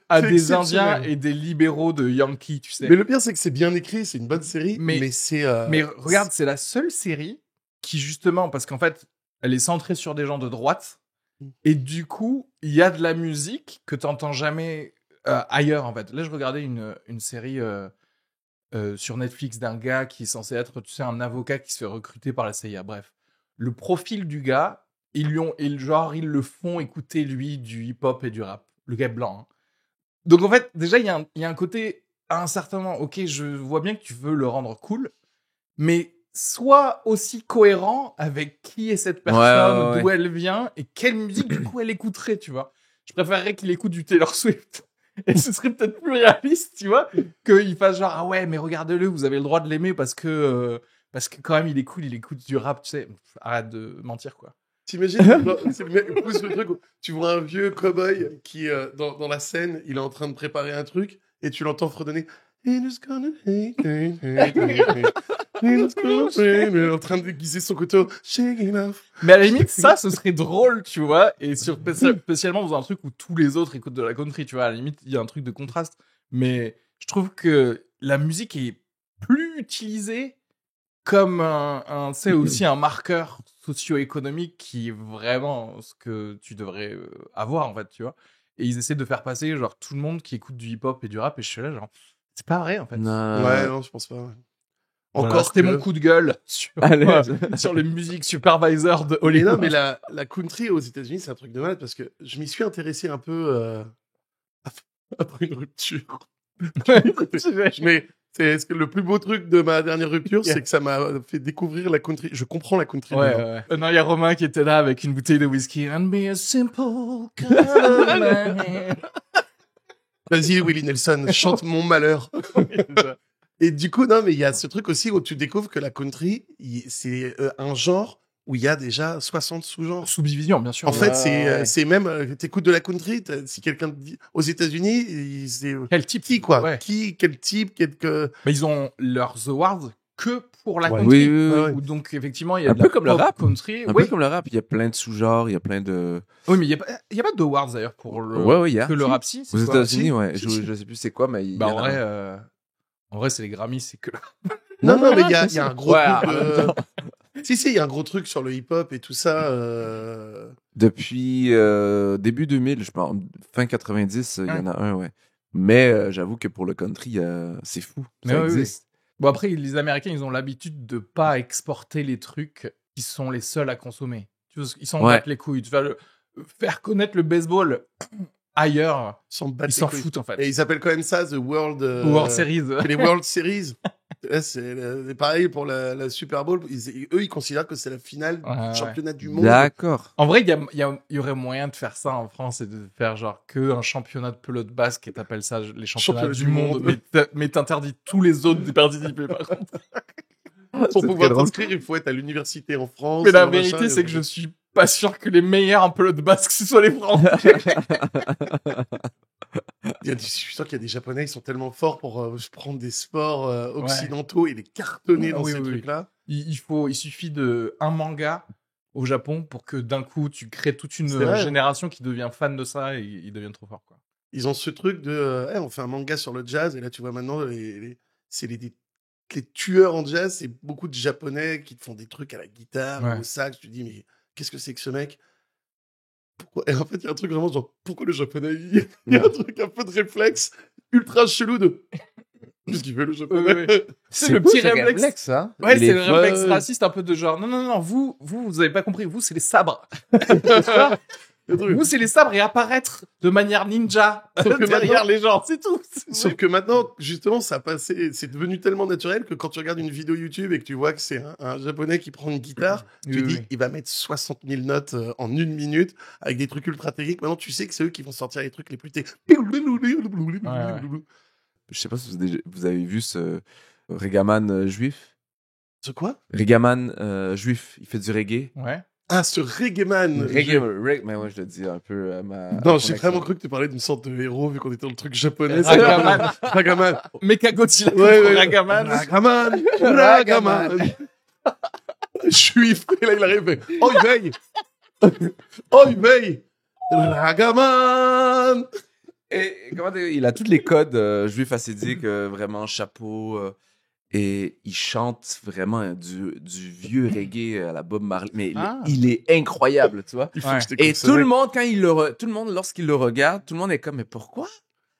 À C'est des exceptionnel. Indiens et des libéraux de Yankees, tu sais. Mais le pire, c'est que c'est bien écrit, c'est une bonne série, Mais- mais c'est... Mais regarde, c'est la seule série qui, justement, parce qu'en fait, elle est centrée sur des gens de droite, et du coup, il y a de la musique que t'entends jamais ailleurs, en fait. Là, je regardais une série sur Netflix d'un gars qui est censé être, tu sais, un avocat qui se fait recruter par la CIA. Bref, le profil du gars, ils le font écouter, lui, du hip-hop et du rap. Le gars est blanc, hein. Donc, en fait, déjà, il y a un côté, à un certain moment, ok, je vois bien que tu veux le rendre cool, mais sois aussi cohérent avec qui est cette personne, Ouais. d'où elle vient, et quelle musique, du coup, elle écouterait, tu vois. Je préférerais qu'il écoute du Taylor Swift. Et ce serait peut-être plus réaliste, tu vois, qu'il fasse genre, ah ouais, mais regardez-le, vous avez le droit de l'aimer parce que quand même, il est cool, il écoute du rap, tu sais. Arrête de mentir, quoi. T'imagines, c'est le mec, pousse le truc où tu vois un vieux cow-boy qui, dans la scène, il est en train de préparer un truc et tu l'entends fredonner. Haters gonna hate, hate, hate, hate. Haters gonna hate. Il est en train de déguiser son couteau. Shaking off. Mais à la limite, ça, ce serait drôle, tu vois, et spécialement dans un truc où tous les autres écoutent de la country, tu vois, à la limite, il y a un truc de contraste. Mais je trouve que la musique est plus utilisée comme c'est aussi un marqueur socio-économique qui est vraiment ce que tu devrais avoir, en fait, tu vois. Et ils essaient de faire passer, genre, tout le monde qui écoute du hip-hop et du rap, et je suis là, genre, c'est pas vrai, en fait. Ouais, non, je pense pas. Voilà, Encore c'était que- mon coup de gueule sur, Allez. sur les musiques supervisor de Mais Hollywood. non, mais la country aux États-Unis, c'est un truc de malade parce que je m'y suis intéressé un peu après une rupture. Mais c'est le plus beau truc de ma dernière rupture, c'est que ça m'a fait découvrir la country. Je comprends la country. Ouais, maintenant. ouais. Non, il y a Romain qui était là avec une bouteille de whisky. And be a simple kind of man. Vas-y, Willie Nelson, chante mon malheur. Et du coup, non, mais il y a ce truc aussi où tu découvres que la country, c'est un genre où il y a déjà 60 sous-genres. Subdivision, bien sûr. En fait, Ouais. c'est même, t'écoutes de la country, si quelqu'un te dit, aux États-Unis, c'est Quel type qui, quoi? Ouais. Quel type, Mais ils ont leurs awards que pour la Ouais. country. Oui. Ouais, ouais. Où donc, effectivement, il y a Un de peu la comme le pop rap. country. Un Oui. peu comme le rap, il y a plein de sous-genres, il y a plein de... Oui, mais il y a pas d'awards d'ailleurs pour le, Ouais, il y a. que le Si. rap. Si, c'est Aux quoi États-Unis, Si. ouais. Si, si. Je sais plus c'est quoi, mais il y Bah, en a un. en vrai, c'est les Grammys, c'est que. Non, mais il y a un gros Ouais, truc. en même Si, il y a un gros truc sur le hip-hop et tout ça. Depuis début 2000, je pense, fin 90, il y en a un, ouais. Mais j'avoue que pour le country, c'est fou. Mais Ça oui, oui. existe. Bon, après, les Américains, ils ont l'habitude de pas exporter les trucs qui sont les seuls à consommer. Tu vois, ils s'en Ouais. battent les couilles. Tu vas faire connaître le baseball ailleurs, Ils ils s'en foutent en fait. Et ils appellent quand même ça The World, World Series. les World Series. Là, c'est pareil pour la Super Bowl. Eux, ils considèrent que c'est la finale Ouais, du championnat du monde. D'accord. En vrai, il y aurait moyen de faire ça en France et de faire genre que un championnat de pelote basque et t'appelles ça les championnats Championnat du du monde. monde. Mais t'interdis tous les autres d'y participer par contre. Pour C'est pouvoir très drôle. t'inscrire, il faut être à l'université en France. Mais la machin, vérité, c'est que je suis pas sûr que les meilleurs en pelote basque ce soit les Français. je suis sûr qu'il y a des Japonais, ils sont tellement forts pour prendre des sports occidentaux et les cartonner dans Oui, ces oui, oui. trucs-là. Il suffit de un manga au Japon pour que d'un coup tu crées toute une C'est vrai. génération qui devient fan de ça et ils deviennent trop forts quoi. Ils ont ce truc de, on fait un manga sur le jazz et là tu vois maintenant c'est les tueurs en jazz, c'est beaucoup de Japonais qui te font des trucs à la guitare, Ouais. au sax. Tu te dis mais qu'est-ce que c'est que ce mec? Pourquoi? Et en fait il y a un truc vraiment genre pourquoi le Japonais il y a un truc un peu de réflexe ultra chelou de qu'est-ce qu'il fait le Japonais? C'est le petit ce réflexe. ça. Ouais, Il c'est est le réflexe fun. raciste un peu de genre non, vous avez pas compris, vous c'est les sabres. Le truc. Vous c'est les sabres et apparaître de manière ninja Sauf que derrière maintenant- les gens, c'est tout. Sauf que maintenant, justement, c'est devenu tellement naturel que quand tu regardes une vidéo YouTube et que tu vois que c'est un Japonais qui prend une guitare, tu Oui, dis, oui. il va mettre 60 000 notes en 1 minute avec des trucs ultra techniques. Maintenant, tu sais que c'est eux qui vont sortir les trucs les plus Je sais pas si vous avez vu ce Regaman juif. C'est quoi? Regaman juif, il fait du reggae. Ouais. Ah, ce Reggae Man. Mais moi, je le dis un peu à ma... Non, j'ai vraiment cru que tu parlais d'une sorte de héros, vu qu'on était dans le truc japonais. Ragaman. Ragaman. Mechagodzilla Ragaman. Ragaman. Ragaman. Juif. Et là, il arrive. Oh, il veille. Oh, il veille. Ragaman. Et comment dire, il a tous les codes juifs hassidiques, vraiment chapeau. Et il chante vraiment du vieux reggae à la Bob Marley. Mais il est incroyable, tu vois. Et tout le monde, lorsqu'il le regarde, tout le monde est comme, mais pourquoi?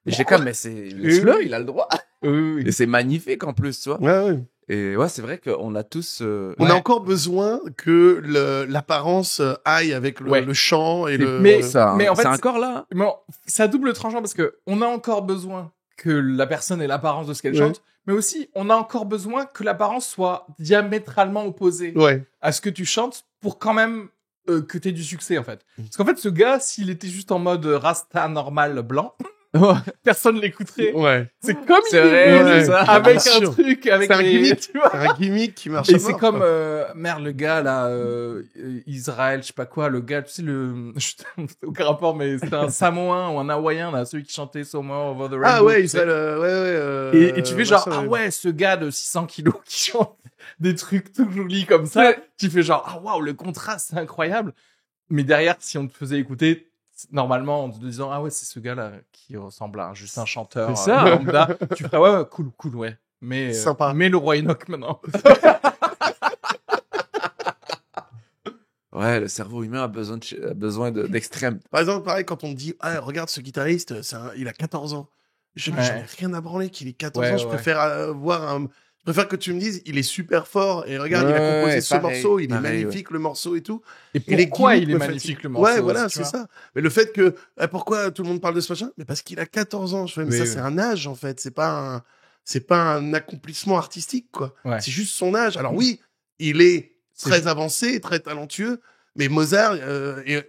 Et j'ai comme, mais laisse-le, il a le droit. Oui. Et c'est magnifique en plus, tu vois. Ouais. Et ouais, c'est vrai qu'on a tous... On a encore besoin que l'apparence aille avec le chant et le... Mais en fait, c'est encore là. Mais c'est à double tranchant parce que on a encore besoin que la personne ait l'apparence de ce qu'elle chante, mais aussi on a encore besoin que l'apparence soit diamétralement opposée à ce que tu chantes pour quand même que t'aies du succès en fait. Parce qu'en fait, ce gars, s'il était juste en mode rasta normal blanc... personne l'écouterait. Ouais. C'est comme c'est vrai, ça. Avec un truc, avec un gimmick. Tu vois. Un gimmick qui marche. Et c'est comme le gars là, Israël, je sais pas quoi, le gars, tu sais aucun rapport, mais c'était un Samoan ou un Hawaïen là, celui qui chantait Somewhere Over the Rainbow. Ah ouais, Israël, et tu fais genre ce gars de 600 kilos qui chante des trucs tout jolis comme ça, tu fais genre waouh, le contraste c'est incroyable. Mais derrière, si on te faisait écouter normalement en te disant c'est ce gars là qui ressemble à juste un chanteur lambda, tu ferais cool ouais, mais sympa. Mais le roi Enoch maintenant. Ouais, le cerveau humain a besoin d'extrêmes. Par exemple, pareil, quand on me dit regarde ce guitariste, il a 14 ans, j'en ai rien à branler qu'il ait 14 ans, je préfère que tu me dises, il est super fort, et regarde, il a composé ce morceau, il est magnifique, le morceau et tout. Et pourquoi il est magnifique, le morceau? Ouais, voilà, c'est ça. Mais le fait que, pourquoi tout le monde parle de ce machin? Mais parce qu'il a 14 ans. Ça, c'est un âge, en fait. C'est pas un accomplissement artistique, quoi. Ouais. C'est juste son âge. Alors oui, il est très avancé, très talentueux, mais Mozart,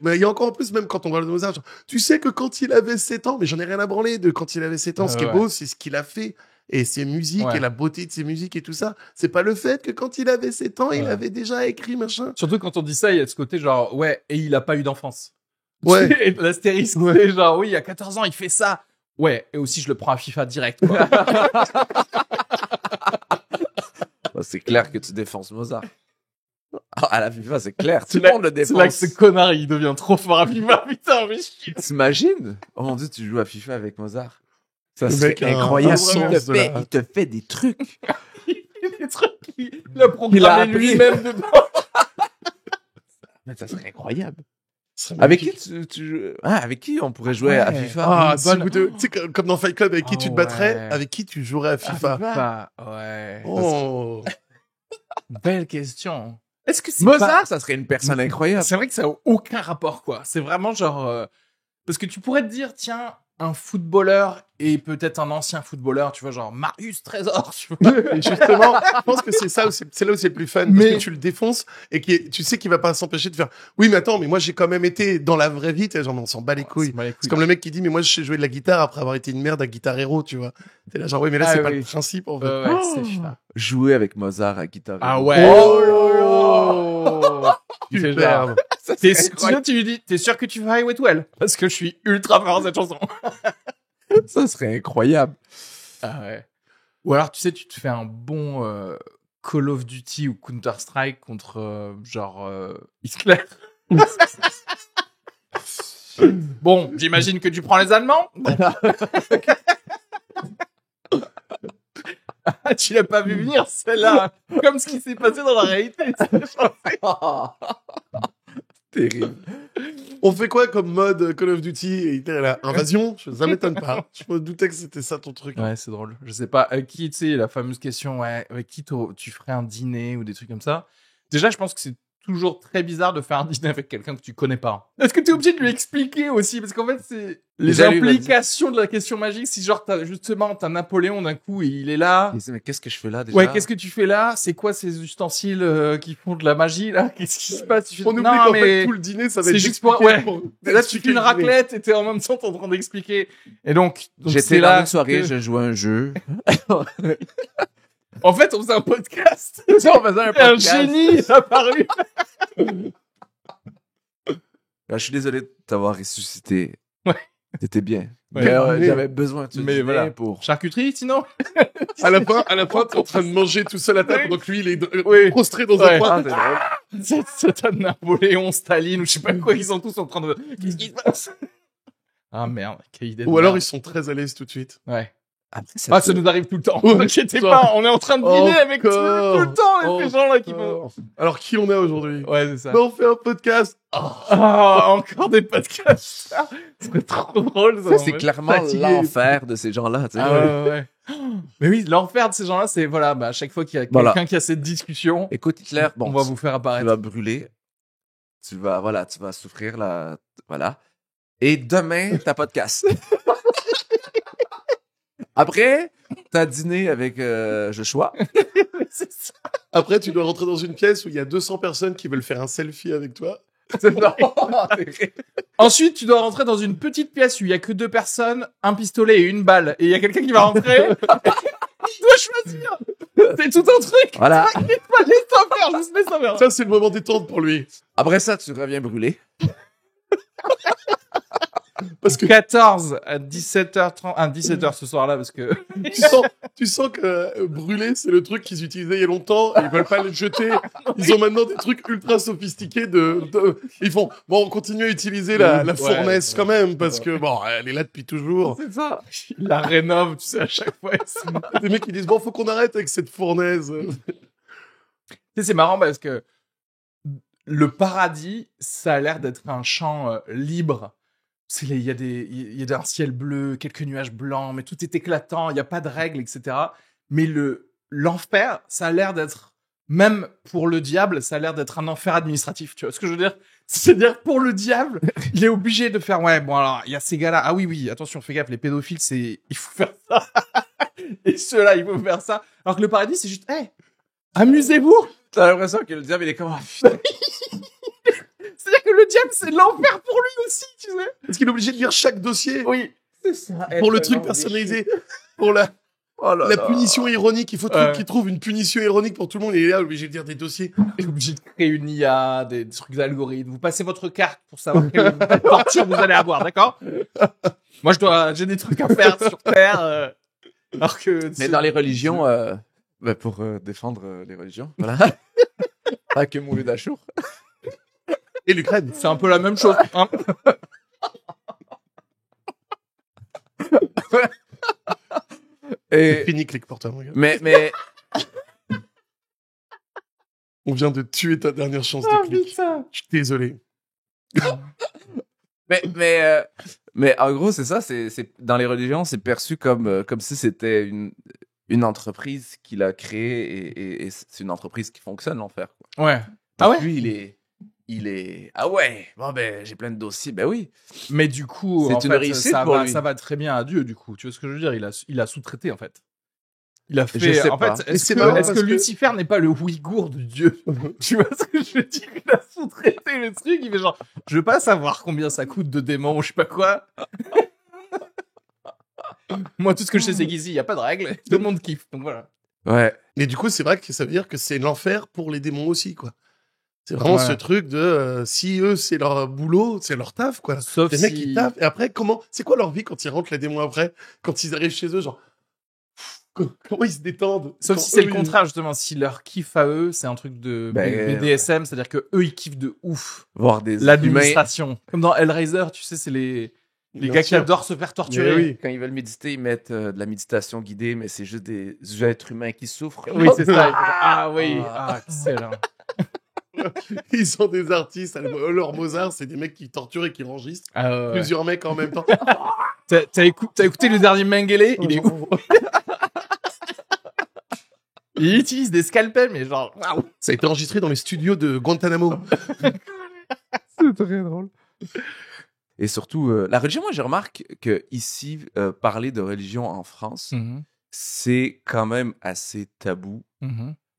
mais il y a encore en plus, même quand on parle de Mozart, genre, tu sais que quand il avait 7 ans, mais j'en ai rien à branler de quand il avait 7 ans, ce qui est beau, c'est ce qu'il a fait. Et ses musiques et la beauté de ses musiques et tout ça, c'est pas le fait que quand il avait 7 ans, il avait déjà écrit machin. Surtout quand on dit ça, il y a ce côté genre et il a pas eu d'enfance. Ouais. Et l'astérisque, c'est genre il y a 14 ans, il fait ça. Ouais, et aussi je le prends à FIFA direct quoi. C'est clair que tu défonces Mozart. À la FIFA, c'est clair, tout le monde le défonce. C'est là que ce connard, il devient trop fort à FIFA, putain, mais chier. T'imagines? Oh mon Dieu, tu joues à FIFA avec Mozart. Ça serait incroyable. Il te fait des trucs. Des trucs qu'il a programmé lui-même dedans. Mais ça serait incroyable. Avec qui avec qui on pourrait jouer à FIFA? Tu sais, comme dans Fight Club, avec qui tu te battrais, avec qui tu jouerais à FIFA? Ouais. Oh. Belle question. Est-ce que c'est Mozart, ça serait une personne incroyable. C'est vrai que ça a aucun rapport, quoi. C'est vraiment genre, parce que tu pourrais te dire, tiens, un footballeur et peut-être un ancien footballeur, tu vois, genre Marius Trésor, tu vois. Et justement, je pense que c'est là où c'est le plus fun, parce que tu le défonces et tu sais qu'il va pas s'empêcher de faire oui, mais attends, mais moi j'ai quand même été dans la vraie vie, genre on s'en bat les couilles. C'est comme le mec qui dit mais moi je sais jouer de la guitare après avoir été une merde à Guitar Hero, tu vois. T'es là genre oui, mais là c'est pas le principe en fait. Jouer avec Mozart à Guitar Hero. Ah ouais. Tu fais genre. Tu lui dis, t'es sûr que tu fais Highway to Hell? Parce que je suis ultra fort à cette chanson. Ça serait incroyable. Ah ouais. Ou alors, tu sais, tu te fais un bon Call of Duty ou Counter-Strike contre Hitler. Bon, j'imagine que tu prends les Allemands. Ah, tu l'as pas vu venir, celle-là. Comme ce qui s'est passé dans la réalité. Terrible. On fait quoi comme mode Call of Duty et la invasion? Ça m'étonne pas. Je me doutais que c'était ça ton truc. Ouais, c'est drôle. Je sais pas, avec qui, tu sais, la fameuse question, avec qui tu ferais un dîner ou des trucs comme ça. Déjà, je pense que c'est toujours très bizarre de faire un dîner avec quelqu'un que tu connais pas. Est-ce que tu es obligé de lui expliquer aussi? Parce qu'en fait, c'est les implications de la question magique. Si genre, t'as Napoléon d'un coup et il est là. Mais qu'est-ce que je fais là déjà? Ouais, qu'est-ce que tu fais là? C'est quoi ces ustensiles qui font de la magie là? Qu'est-ce qui se passe? On oublie qu'en fait tout le dîner, ça va être juste pour... Là, tu fais une raclette et t'es en même temps en train d'expliquer. Et donc j'étais là une soirée, je jouais un jeu. En fait, on faisait un podcast. On faisait un podcast. Un génie est apparu. Je suis désolé de t'avoir ressuscité. Ouais. T'étais bien. Ouais. Mais j'avais besoin de te dire voilà. pour... Charcuterie, sinon? À la fin, t'es en train de manger tout seul à table, donc lui, il est prostré dans un coin. C'est un Napoléon, Staline, ou je sais pas quoi, ils sont tous en train de... Qu'est-ce qui se passe? Ah merde, quelle idée de Ou alors merde. ils sont très à l'aise tout de suite. Ouais. Après, Ça nous arrive tout le temps. Ouais, Ne t'inquiétez pas, on est en train de dîner avec tout le temps, ces gens-là qui font... Alors, qui on est aujourd'hui? Ouais, c'est ça. On fait un podcast. Ah, encore des podcasts. C'est trop drôle, ça. Ça, c'est clairement fatigué. l'enfer de ces gens-là. Tu sais. Ouais. Mais oui, l'enfer de ces gens-là, c'est voilà, à chaque fois qu'il y a quelqu'un qui a cette discussion, Écoute, Hitler, bon, on va vous faire tu apparaître. vas brûler. Tu vas souffrir là. Voilà. Et demain, t'as pas de casse. Après, t'as dîné avec Joshua. C'est ça. Après, tu dois rentrer dans une pièce où il y a 200 personnes qui veulent faire un selfie avec toi. Ensuite, tu dois rentrer dans une petite pièce où il y a que 2 personnes, un pistolet et une balle. Et il y a quelqu'un qui va rentrer. Tu dois choisir. C'est tout un truc. Voilà. Laisse-toi faire, juste laisse-toi faire. Ça, c'est le moment détente pour lui. Après ça, tu reviens brûler. Parce que 14 à 17h30, 17h ce soir-là, parce que... tu sens que brûler, c'est le truc qu'ils utilisaient il y a longtemps et ils veulent pas le jeter. Ils ont maintenant des trucs ultra sophistiqués ils font, bon, on continue à utiliser la fournaise quand même parce que bon, elle est là depuis toujours. C'est ça. Ils la rénove, tu sais, à chaque fois. Des mecs qui disent, bon, faut qu'on arrête avec cette fournaise. Tu sais, c'est marrant parce que le paradis, ça a l'air d'être un champ libre. Il y a un ciel bleu, quelques nuages blancs, mais tout est éclatant, il n'y a pas de règles, etc. Mais l'enfer, ça a l'air d'être, même pour le diable, ça a l'air d'être un enfer administratif. Tu vois ce que je veux dire? C'est-à-dire, pour le diable, il est obligé de faire, ouais, bon, alors, il y a ces gars-là. Ah oui, attention, fais gaffe, les pédophiles, il faut faire ça. Et ceux-là, il faut faire ça. Alors que le paradis, c'est juste, hey, amusez-vous. T'as l'impression que le diable, il est comme... putain. C'est-à-dire que le diable, c'est l'enfer pour lui aussi, tu sais. Parce qu'il est obligé de lire chaque dossier. Oui. C'est ça. Pour le truc personnalisé. Pour la punition ironique. Il faut qu'il trouve une punition ironique pour tout le monde. Il est là, obligé de lire des dossiers. Il est obligé de créer une IA, des trucs d'algorithme. Vous passez votre carte pour savoir quelle torture vous allez avoir, d'accord? Moi, j'ai des trucs à faire sur Terre. Alors que... Mais dans les religions, pour défendre les religions, voilà. Pas que Mouloud Achour. Et l'Ukraine. C'est un peu la même chose, hein. C'est fini, clique pour toi, mon gars. Mais... On vient de tuer ta dernière chance de clic. Putain. Je suis désolé. mais en gros, c'est ça. C'est dans les religions, c'est perçu comme si c'était une entreprise qu'il a créée et c'est une entreprise qui fonctionne, l'enfer. Quoi. Ouais. Donc, Ah ouais? lui, il est ah ouais, bon ben j'ai plein de dossiers, ben oui. Mais du coup, C'est en une fait, réussite pour lui. ça va très bien à Dieu, du coup. Tu vois ce que je veux dire? Il a sous-traité, en fait. Il a fait. Je sais en pas. fait, Et c'est est-ce marrant que parce que- Lucifer n'est pas le Ouïghour de Dieu? Tu vois ce que je veux dire? Il a sous-traité le truc. Il fait genre, je veux pas savoir combien ça coûte de démons ou je sais pas quoi. Moi, tout ce que je sais, c'est qu'ici, il y a pas de règles. Tout le monde kiffe. Donc voilà. Ouais. Et du coup, c'est vrai que ça veut dire que c'est l'enfer pour les démons aussi, quoi. C'est vraiment Ouais. ce truc de si eux c'est leur boulot, c'est leur taf, quoi. Sauf Les mecs qui taffent. Et après, c'est quoi leur vie quand ils rentrent les démons après, quand ils arrivent chez eux, genre comment ils se détendent. Sauf Quand si c'est eux, le contraire, justement. Si leur kiff à eux, c'est un truc de BDSM, c'est-à-dire que eux, ils kiffent de ouf Voir des l'administration. Comme dans Hellraiser, tu sais, c'est les Bien gars qui sûr. adorent se faire torturer. Mais oui. Quand ils veulent méditer, ils mettent de la méditation guidée, mais c'est juste des êtres humains qui souffrent. Oui, c'est ça. Ah oui, excellent. Ils sont des artistes. Leur Mozart, c'est des mecs qui torturent et qui enregistrent Ah, ouais. plusieurs mecs en même temps. T'as écouté le dernier Mengele? Il est ouf. Il utilise des scalpels, mais genre... waouh. Ça a été enregistré dans les studios de Guantanamo. C'est très drôle. Et surtout, la religion, moi, je remarque que ici, parler de religion en France, c'est quand même assez tabou.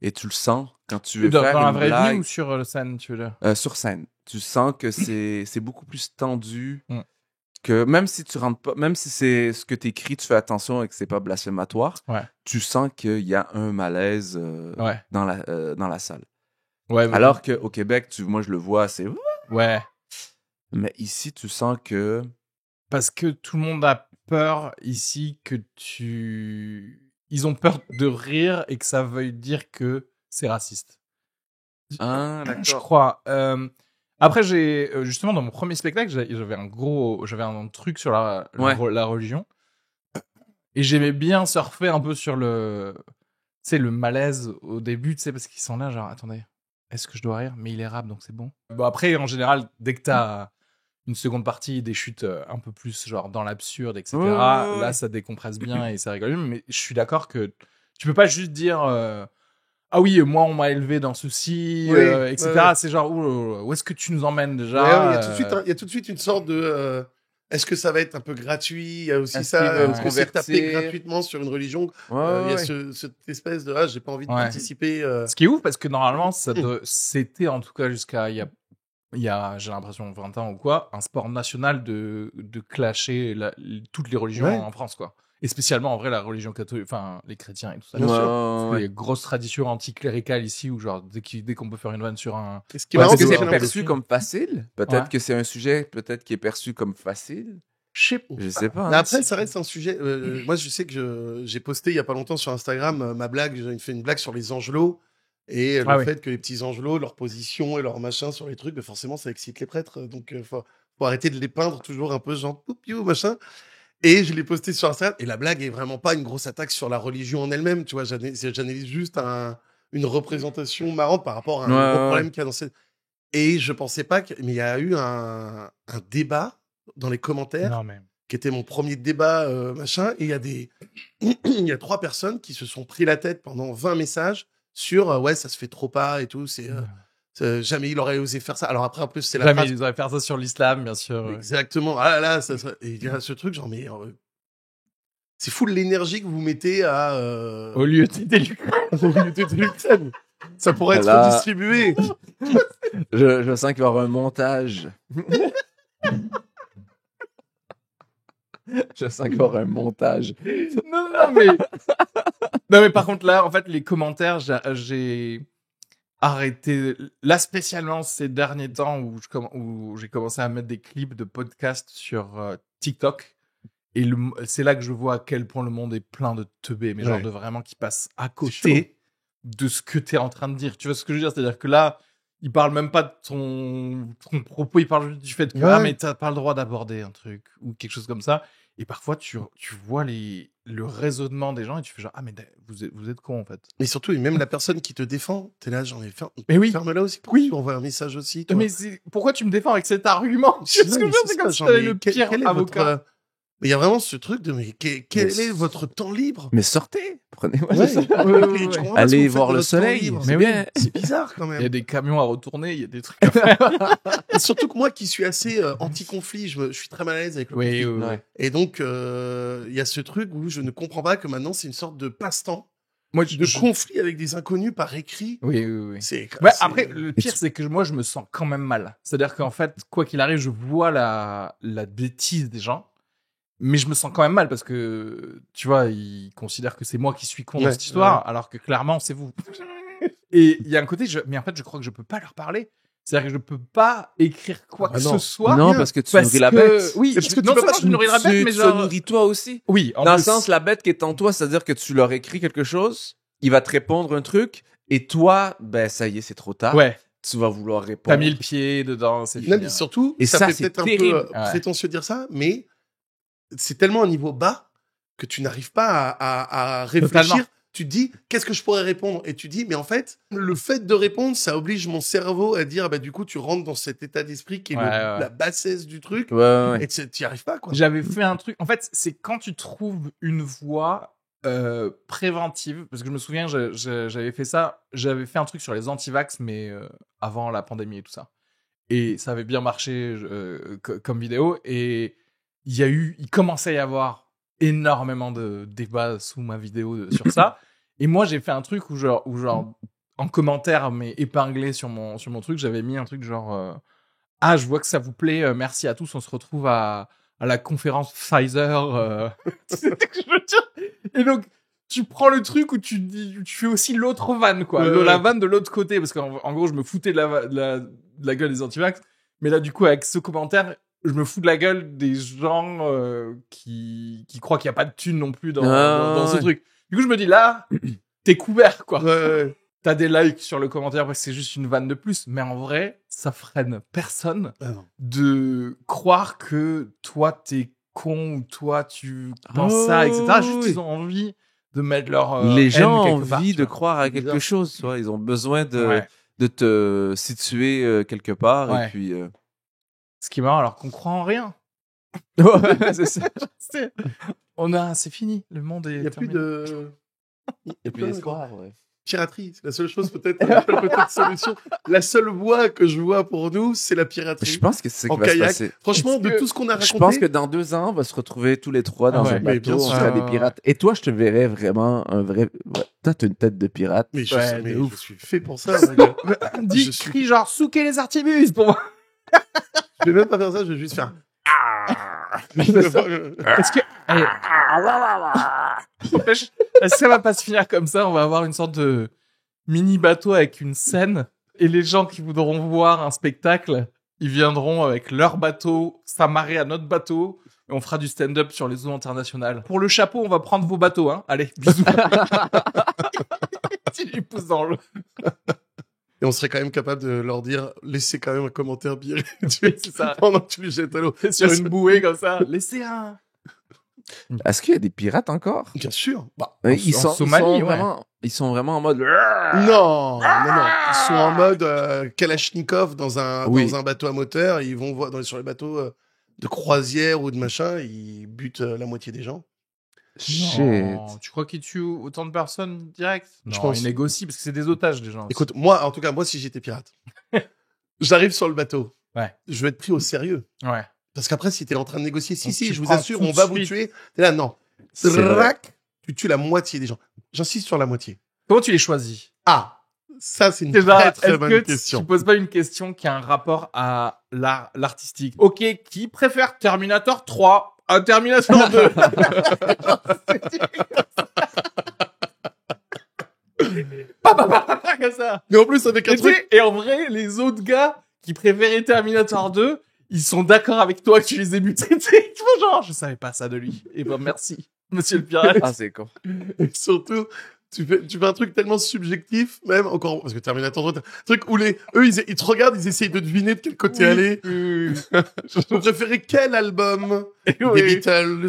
Et tu le sens quand tu veux faire dans la une vraie blague vie ou sur scène, tu veux dire? sur scène. Tu sens que c'est beaucoup plus tendu. Mm. Que même si tu rentres pas, même si c'est ce que t'écris, tu fais attention et que c'est pas blasphématoire, Ouais. tu sens qu'il y a un malaise Ouais. dans la salle. Ouais. Alors qu'au Québec, moi je le vois, c'est Ouais. Mais ici, tu sens que... Parce que tout le monde a peur ici que ils ont peur de rire et que ça veuille dire que c'est raciste. Ah, d'accord. Je crois. Après, justement, dans mon premier spectacle, j'avais un truc sur la religion. Et j'aimais bien surfer un peu sur le malaise au début, parce qu'ils sont là, genre, attendez, est-ce que je dois rire? Mais il est rap, donc c'est bon. Bon, après, en général, dès que t'as une seconde partie, des chutes un peu plus, genre, dans l'absurde, etc., là, ça décompresse bien et ça rigole. Mais je suis d'accord que tu peux pas juste dire, ah oui, moi, on m'a élevé dans ceci, etc. C'est genre, où est-ce que tu nous emmènes déjà? Il y a tout de suite une sorte de... Est-ce que ça va être un peu gratuit? Il y a aussi ça. Est-ce que c'est tapé gratuitement sur une religion? Il y a cette espèce de j'ai pas envie de participer. Ce qui est ouf parce que normalement, c'était en tout cas jusqu'à il y a j'ai l'impression 20 ans ou quoi, un sport national de clasher toutes les religions en France, quoi. Et spécialement en vrai la religion catholique, enfin les chrétiens et tout ça. Bien sûr. Il y a une grosse tradition anticléricale ici où genre dès qu'on peut faire une vanne sur un... Est-ce que c'est perçu comme facile? Peut-être que c'est un sujet qui est perçu comme facile. Je sais pas. Après, ça reste un sujet. Moi, je sais que j'ai posté il y a pas longtemps sur Instagram ma blague. J'ai fait une blague sur les angelots et le fait que les petits angelots, leur position et leur machin sur les trucs, forcément, ça excite les prêtres. Donc, faut arrêter de les peindre toujours un peu genre poupiou machin. Et je l'ai posté sur Instagram. Et la blague est vraiment pas une grosse attaque sur la religion en elle-même. Tu vois, j'analyse juste une représentation marrante par rapport à un gros problème qu'il y a dans cette. Et je pensais pas mais il y a eu un débat dans les commentaires, qui était mon premier débat, machin. Et il y a 3 personnes qui se sont pris la tête pendant 20 messages sur ça se fait trop pas et tout. Jamais il aurait osé faire ça. Alors après, en plus, c'est la Jamais ils auraient fait ça sur l'islam, bien sûr. Exactement. Ah là, et il y a ce truc, genre, mais c'est fou l'énergie que vous mettez à. Au lieu de l'Ukraine. Ça pourrait être redistribué. Je sens qu'il va y avoir un montage. Je sens qu'il va y avoir un montage. Non, mais par contre, là, en fait, les commentaires, j'ai arrêté. Là, spécialement ces derniers temps où j'ai commencé à mettre des clips de podcasts sur TikTok. Et c'est là que je vois à quel point le monde est plein de teubés, mais genre de vraiment qui passent à côté de ce que t'es en train de dire. Tu vois ce que je veux dire? C'est-à-dire que là, il parle même pas de ton propos, il parle du fait que mais t'as pas le droit d'aborder un truc ou quelque chose comme ça. Et parfois, tu vois le raisonnement des gens et tu fais genre, mais vous êtes con en fait. Mais surtout, même la personne qui te défend, t'es là, ferme-la aussi. Oui. Tu envoies un message aussi. Toi. Mais pourquoi tu me défends avec cet argument? C'est comme si t'avais le pire avocat. Mais il y a vraiment ce truc de quel est votre temps libre? Mais sortez, prenez-moi allez voir le soleil. Mais bien, c'est bizarre quand même. Il y a des camions à retourner, il y a des trucs à faire. Et surtout que moi qui suis assez anti-conflit, je suis très mal à l'aise avec le conflit. Oui. Et donc il y a ce truc où je ne comprends pas que maintenant c'est une sorte de passe-temps. Moi, conflit avec des inconnus par écrit. Oui. Après, le pire, c'est que moi, je me sens quand même mal. C'est-à-dire qu'en fait, quoi qu'il arrive, je vois la bêtise des gens. Mais je me sens quand même mal parce que, tu vois, ils considèrent que c'est moi qui suis con dans cette histoire, alors que clairement, c'est vous. Et il y a un côté, mais en fait, je crois que je peux pas leur parler. C'est-à-dire que je peux pas écrire quoi que ce soit. Non, parce que tu nourris la bête. Oui, parce que non seulement je nourris la bête, mais genre... Tu nourris toi aussi. Oui, dans le sens, la bête qui est en toi, c'est-à-dire que tu leur écris quelque chose, il va te répondre un truc, et toi, ça y est, c'est trop tard. Ouais. Tu vas vouloir répondre. T'as mis le pied dedans, c'est fini. Non, mais surtout, et ça fait peut-être un peu prétentieux de dire ça, mais c'est tellement un niveau bas que tu n'arrives pas à réfléchir. Totalement. Tu te dis, qu'est-ce que je pourrais répondre? Et tu dis, mais en fait, le fait de répondre, ça oblige mon cerveau à dire, du coup, tu rentres dans cet état d'esprit qui est la bassesse du truc. Et tu n'y arrives pas, quoi. J'avais fait un truc. En fait, c'est quand tu trouves une voie préventive, parce que je me souviens, j'avais fait ça. J'avais fait un truc sur les anti-vax, mais avant la pandémie et tout ça. Et ça avait bien marché comme vidéo. Et il commençait à y avoir énormément de débats sous ma vidéo sur ça. Et moi, j'ai fait un truc où genre en commentaire, mais épinglé sur mon truc, j'avais mis un truc genre je vois que ça vous plaît, merci à tous, on se retrouve à la conférence Pfizer. C'est ce que je veux dire. Et donc, tu prends le truc où tu fais aussi l'autre vanne, quoi. La vanne de l'autre côté, parce qu'en gros, je me foutais de la gueule des antivax. Mais là, du coup, avec ce commentaire, je me fous de la gueule des gens qui croient qu'il n'y a pas de thunes non plus dans ce truc. Du coup, je me dis, là, t'es couvert, quoi. Ouais. T'as des likes sur le commentaire parce que c'est juste une vanne de plus. Mais en vrai, ça freine personne de croire que toi, t'es con ou toi, tu penses ça, etc. Juste, ils ont envie de mettre leur les gens haine ont envie de croire à quelque chose, tu vois. Ils ont besoin de te situer quelque part et puis ce qui est marrant alors qu'on croit en rien. C'est ça. C'est fini, le monde est terminé. Il y a plus d'espoir. Piraterie, c'est la seule chose peut-être solution. La seule voie que je vois pour nous, c'est la piraterie. Je pense que c'est ce qui va kayak. se passer. Franchement, de tout ce qu'on a raconté. Je pense que dans 2 ans, on va se retrouver tous les 3 dans un bateau, on sera des pirates. Et toi, je te verrais vraiment un vrai... Toi, t'as une tête de pirate. Mais je suis fait pour ça. Crie genre, souquez les Artibus pour moi. Je vais même pas faire ça, je vais juste faire... Est-ce que ça va pas se finir comme ça? On va avoir une sorte de mini bateau avec une scène et les gens qui voudront voir un spectacle, ils viendront avec leur bateau s'amarrer à notre bateau et on fera du stand-up sur les eaux internationales. Pour le chapeau, on va prendre vos bateaux, hein. Allez, bisous. Tu les pousses dans l'eau. Et on serait quand même capable de leur dire, laissez quand même un commentaire bien c'est ça. pendant que tu les jettes à l'eau. Sur une bouée comme ça. Laissez un... Est-ce qu'il y a des pirates encore? Bien sûr. Ils sont vraiment en mode... Non. Ils sont en mode Kalachnikov dans un bateau à moteur. Ils vont sur les bateaux de croisière ou de machin. Ils butent la moitié des gens. Shit. Non, tu crois qu'ils tuent autant de personnes direct? Je pense. Ils négocient parce que c'est des otages, les gens. Écoute, moi, si j'étais pirate, j'arrive sur le bateau. Ouais. Je vais être pris au sérieux. Ouais. Parce qu'après, si t'es en train de négocier, Donc je vous assure, on va vous tuer. T'es là, non. Tu tues la moitié des gens. J'insiste sur la moitié. Comment tu les choisis? Ah, ça, c'est une très, très bonne question. Tu poses pas une question qui a un rapport à l'artistique. Ok, qui préfère Terminator 3 à Terminator 2? Comme ça. Mais en plus, avec un truc... Et en vrai, les autres gars qui préféraient Terminator 2, ils sont d'accord avec toi que tu les aies butés. Ils font genre, je savais pas ça de lui. Et ben, merci, monsieur le pirate. Ah, c'est con. Et surtout, tu fais un truc tellement subjectif, même encore, parce que Terminator 2, un truc où eux, ils te regardent, ils essayent de deviner de quel côté aller. Vous préférez quel album? Des Beatles?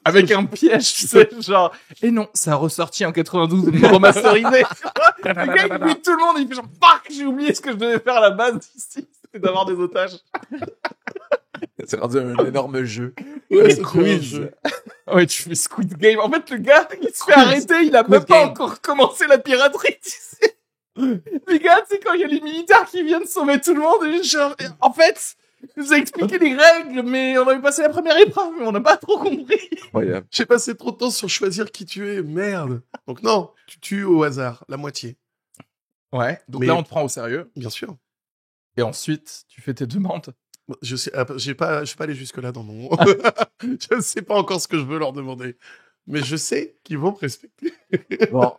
Avec un piège, tu sais, genre, et non, ça a ressorti en 92, remasterisé. Le gars, il bute tout le monde, il fait genre, fuck, j'ai oublié ce que je devais faire à la base ici, c'était d'avoir des otages. C'est rendu un énorme jeu. Ouais, c'est quiz. Ouais, tu fais Squid Game. En fait, le gars, il se fait arrêter, il a même pas encore commencé la piraterie, tu sais. Les gars, tu sais, quand il y a les militaires qui viennent sauver tout le monde, et genre, en fait, je vous ai expliqué les règles, mais on avait passé la première épreuve, mais on n'a pas trop compris. Incroyable. J'ai passé trop de temps sur choisir qui tuer, merde. Donc non, tu tues au hasard, la moitié. Ouais, donc là, on te prend au sérieux. Bien sûr. Et ensuite, tu fais tes demandes. Je sais, je suis pas allé jusque là dans mon. Je sais pas encore ce que je veux leur demander, mais je sais qu'ils vont me respecter. Bon,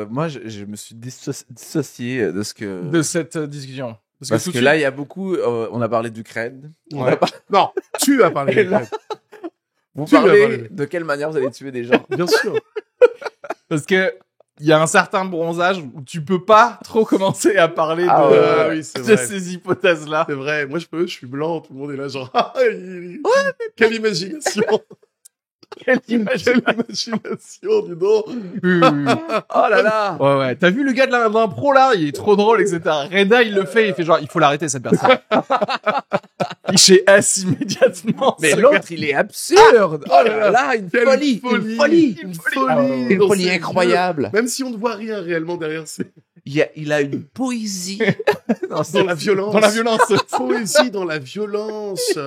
moi, je me suis dissocié de ce que. De cette discussion. Parce que là, il y a beaucoup. On a parlé d'Ukraine. Ouais. Non, tu as parlé d'Ukraine. Vous parlez de quelle manière vous allez tuer des gens? Bien sûr. Parce que il y a un certain bronzage où tu peux pas trop commencer à parler de ces hypothèses-là. C'est vrai. Moi, je suis blanc. Tout le monde est là, genre, quelle imagination. Quelle imagination, dis donc. Oh là là. Ouais. T'as vu le gars de l'impro, là? Il est trop drôle, etc. Reda, il le fait, il fait genre, il faut l'arrêter, cette personne. Il chez S immédiatement. Mais l'autre, il est absurde. Oh là là, une folie incroyable. Même si on ne voit rien réellement derrière, il a une poésie. Dans la violence. Dans la violence. Poésie dans la violence.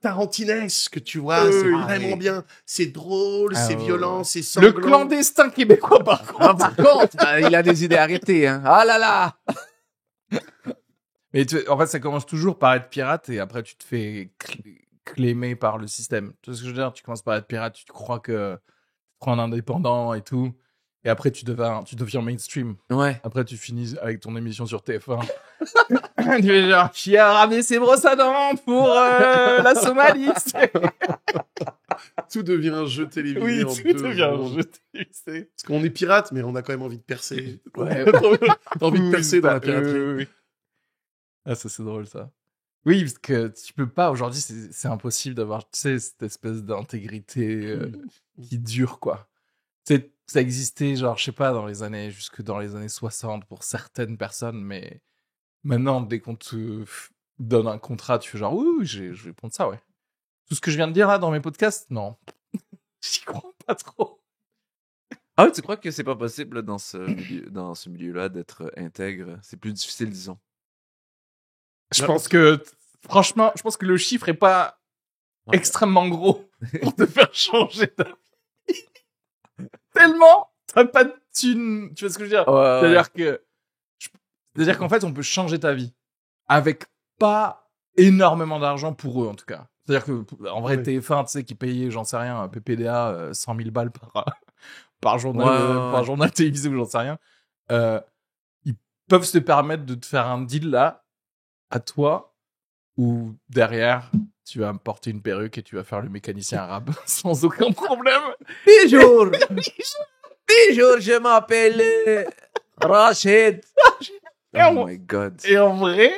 Tarantinesque, tu vois. C'est vraiment bien. C'est drôle, c'est violent, c'est sanglant. Le clandestin québécois, par contre. Il a des idées arrêtées, hein. Ah là là. Mais en fait, ça commence toujours par être pirate et après, tu te fais clémer par le système. Tu vois ce que je veux dire? Tu commences par être pirate, tu te crois que tu te prends un indépendant et tout. Et après, tu deviens mainstream. Ouais. Après, tu finis avec ton émission sur TF1. Tu fais genre, qui a ramené ses brosses à dents pour la Somalie. Tout devient un jeu télévisé. Oui, en tout deux devient un secondes. jeu télévisé. Parce qu'on est pirate, mais on a quand même envie de percer. Ouais. T'as envie de percer dans la piraterie. Oui. Ah, ça, c'est drôle, ça. Oui, parce que tu peux pas, aujourd'hui, c'est impossible d'avoir, tu sais, cette espèce d'intégrité qui dure, quoi. Tu sais, ça existait, genre, je sais pas, jusque dans les années 60 pour certaines personnes, mais maintenant, dès qu'on te donne un contrat, tu fais genre, oui, je vais prendre ça, ouais. Tout ce que je viens de dire là dans mes podcasts, non. J'y crois pas trop. Ah ouais, tu crois que c'est pas possible dans ce milieu-là d'être intègre? C'est plus difficile, disons. Je pense que, franchement, le chiffre est pas extrêmement gros pour te faire changer ta vie. Tellement, t'as pas de thune. Tu vois ce que je veux dire? Ouais. C'est-à-dire qu'en fait, on peut changer ta vie avec pas énormément d'argent pour eux, en tout cas. C'est-à-dire que, en vrai, TF1, tu sais, qui payait, j'en sais rien, un PPDA, 100 000 balles par journal télévisé ou j'en sais rien, ils peuvent se permettre de te faire un deal là, à toi, ou derrière, tu vas me porter une perruque et tu vas faire le mécanicien arabe sans aucun problème. Bonjour! Bonjour, je m'appelle Rachid. Oh my God. Et en vrai,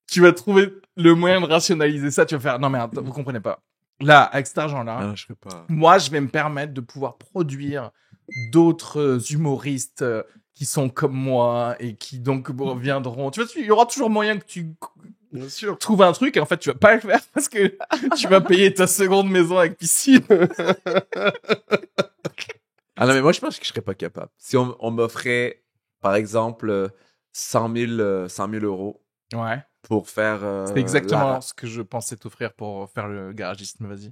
tu vas trouver le moyen de rationaliser ça. Tu vas faire, non mais attends, vous comprenez pas. Là, avec cet argent-là, je sais pas. moi, je vais me permettre de pouvoir produire d'autres humoristes qui sont comme moi et qui donc viendront. Tu vois, il y aura toujours moyen que tu trouves un truc et en fait, tu vas pas le faire parce que tu vas payer ta seconde maison avec piscine. Ah non, mais moi, je pense que je serais pas capable. Si on m'offrait, par exemple, 100 000 euros Ouais. pour faire... C'est exactement ce que je pensais t'offrir pour faire le garagiste, mais vas-y.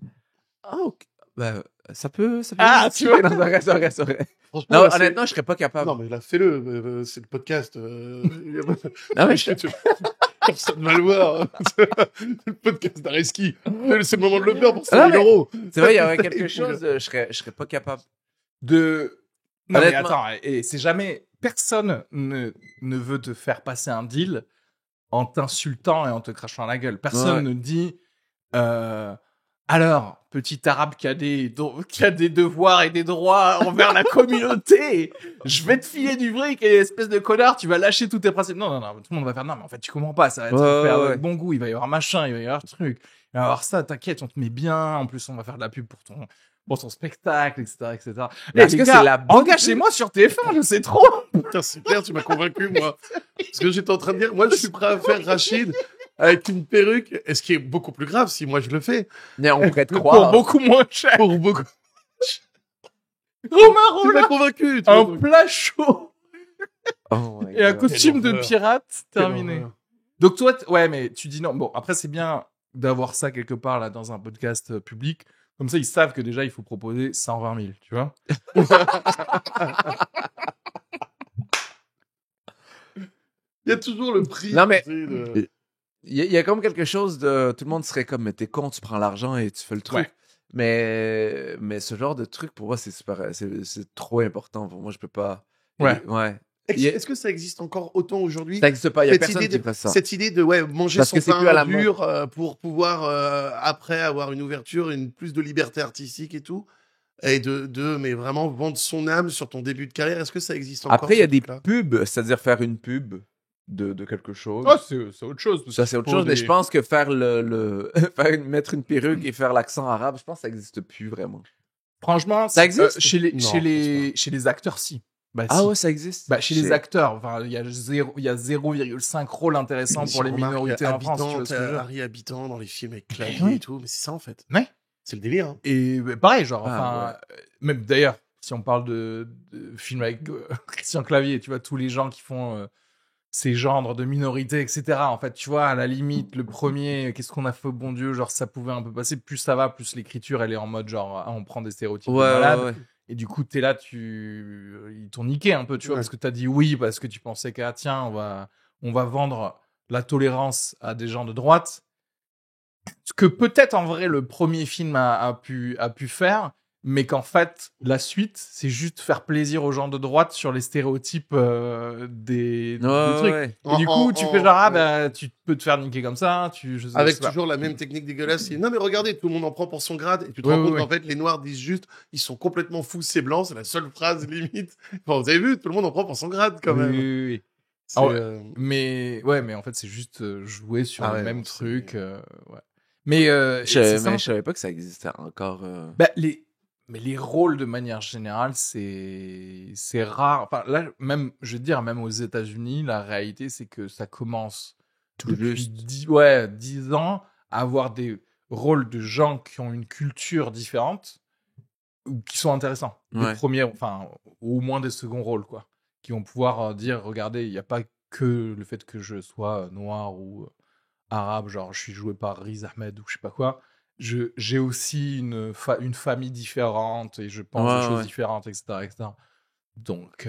Ah, ok. Ben, ça peut... Ah, tu vois. Non, c'est vrai. Franchement, Non, là, honnêtement, je serais pas capable. Non, mais là, fais-le. C'est le podcast. Non, mais Personne va le voir. Le podcast d'Areski. C'est le moment de le faire pour 100 000 euros. C'est vrai, il y aurait quelque chose, je serais pas capable. Non, mais attends, et c'est jamais... Personne ne veut te faire passer un deal en t'insultant et en te crachant à la gueule. Personne ne dit... Alors, petit arabe qui a des devoirs et des droits envers la communauté, je vais te filer du fric et espèce de connard, tu vas lâcher tous tes principes. Non, tout le monde va faire, non, mais en fait, tu comprends pas, ça va te faire de bon goût, il va y avoir machin, il va y avoir truc, il va y avoir ça, t'inquiète, on te met bien, en plus, on va faire de la pub pour ton spectacle, etc. Mais est-ce que c'est la bonne... Engagez-moi sur TF1, je sais trop. Putain, c'est clair, tu m'as convaincu, moi. Parce que j'étais en train de dire, moi, je suis prêt à faire Rachid avec une perruque, et ce qui est beaucoup plus grave si moi je le fais. Mais on pourrait te croire. Pour beaucoup moins cher. Pour beaucoup. Romain Tu m'as Rollin, convaincu. un plat chaud Oh my et un God. costume Quelle de horreur. pirate Quelle terminé. horreur. Donc toi, ouais, mais tu dis non. Bon, après c'est bien d'avoir ça quelque part là dans un podcast public. Comme ça, ils savent que déjà il faut proposer 120 000, tu vois. Il y a toujours le prix. Non, mais- tu sais, de- Il y a comme quelque chose de... Tout le monde serait comme, mais t'es con, tu prends l'argent et tu fais le truc. Ouais. Mais ce genre de truc, pour moi, c'est trop important. Pour moi, je peux pas... Ouais. Ouais. Est-ce que ça existe encore autant aujourd'hui? Ça n'existe pas, il y a Cette personne idée qui fait ça. Cette idée de manger Parce son que c'est plus à la pain dur pour pouvoir après avoir une ouverture, plus de liberté artistique et tout, et mais vraiment vendre son âme sur ton début de carrière. Est-ce que ça existe encore? Après, il y a ce des truc-là pubs, c'est-à-dire faire une pub de quelque chose. Oh, c'est autre chose. Ça, c'est autre chose, mais je pense que faire mettre une perruque et faire l'accent arabe, je pense que ça n'existe plus vraiment. Franchement, Ça existe? chez Non, je pense les acteurs, si. Bah, Ah si. ouais, ça existe? Bah, chez les acteurs, enfin, il y a 0,5 rôle intéressant pour les remarques minorités en France. Tu vois ce que je veux dire. Harry Habitant dans les films avec clavier Oui. et tout, mais c'est ça en fait. Ouais. C'est le délire. Hein. Et bah, pareil, genre, Ah, enfin, même d'ailleurs, si on parle de films avec Christian Clavier, tu vois, tous les gens qui font ces genres de minorités, etc. En fait, tu vois, à la limite, le premier, qu'est-ce qu'on a fait au bon Dieu, genre, ça pouvait un peu passer. Plus ça va, plus l'écriture, elle est en mode, genre, on prend des stéréotypes de malades. Ouais. Et du coup, t'es là, ils t'ont niqué un peu, tu vois, Ouais. parce que t'as dit oui, parce que tu pensais qu'à tiens, on va vendre la tolérance à des gens de droite. Ce que peut-être en vrai le premier film a pu faire, mais qu'en fait, la suite, c'est juste faire plaisir aux gens de droite sur les stéréotypes des trucs. Ouais. Et du coup, tu fais genre, tu peux te faire niquer comme ça, avec toujours la même technique dégueulasse. Non, mais regardez, tout le monde en prend pour son grade, et tu te rends compte qu'en fait, les Noirs disent juste, ils sont complètement fous, c'est blanc, c'est la seule phrase limite. Enfin, vous avez vu, tout le monde en prend pour son grade, quand même. Oui. Mais en fait, c'est juste jouer sur le même truc. Ouais. Mais je savais pas que ça existait encore. Mais les rôles, de manière générale, c'est rare. Enfin, là, même, je veux dire, même aux États-Unis, la réalité, c'est que ça commence depuis 10 ans à avoir des rôles de gens qui ont une culture différente ou qui sont intéressants. Des premiers, enfin, au moins des seconds rôles, quoi. Qui vont pouvoir dire, regardez, il n'y a pas que le fait que je sois noir ou arabe, genre je suis joué par Riz Ahmed ou je sais pas quoi. J'ai aussi une famille différente et je pense des choses différentes, etc. Donc,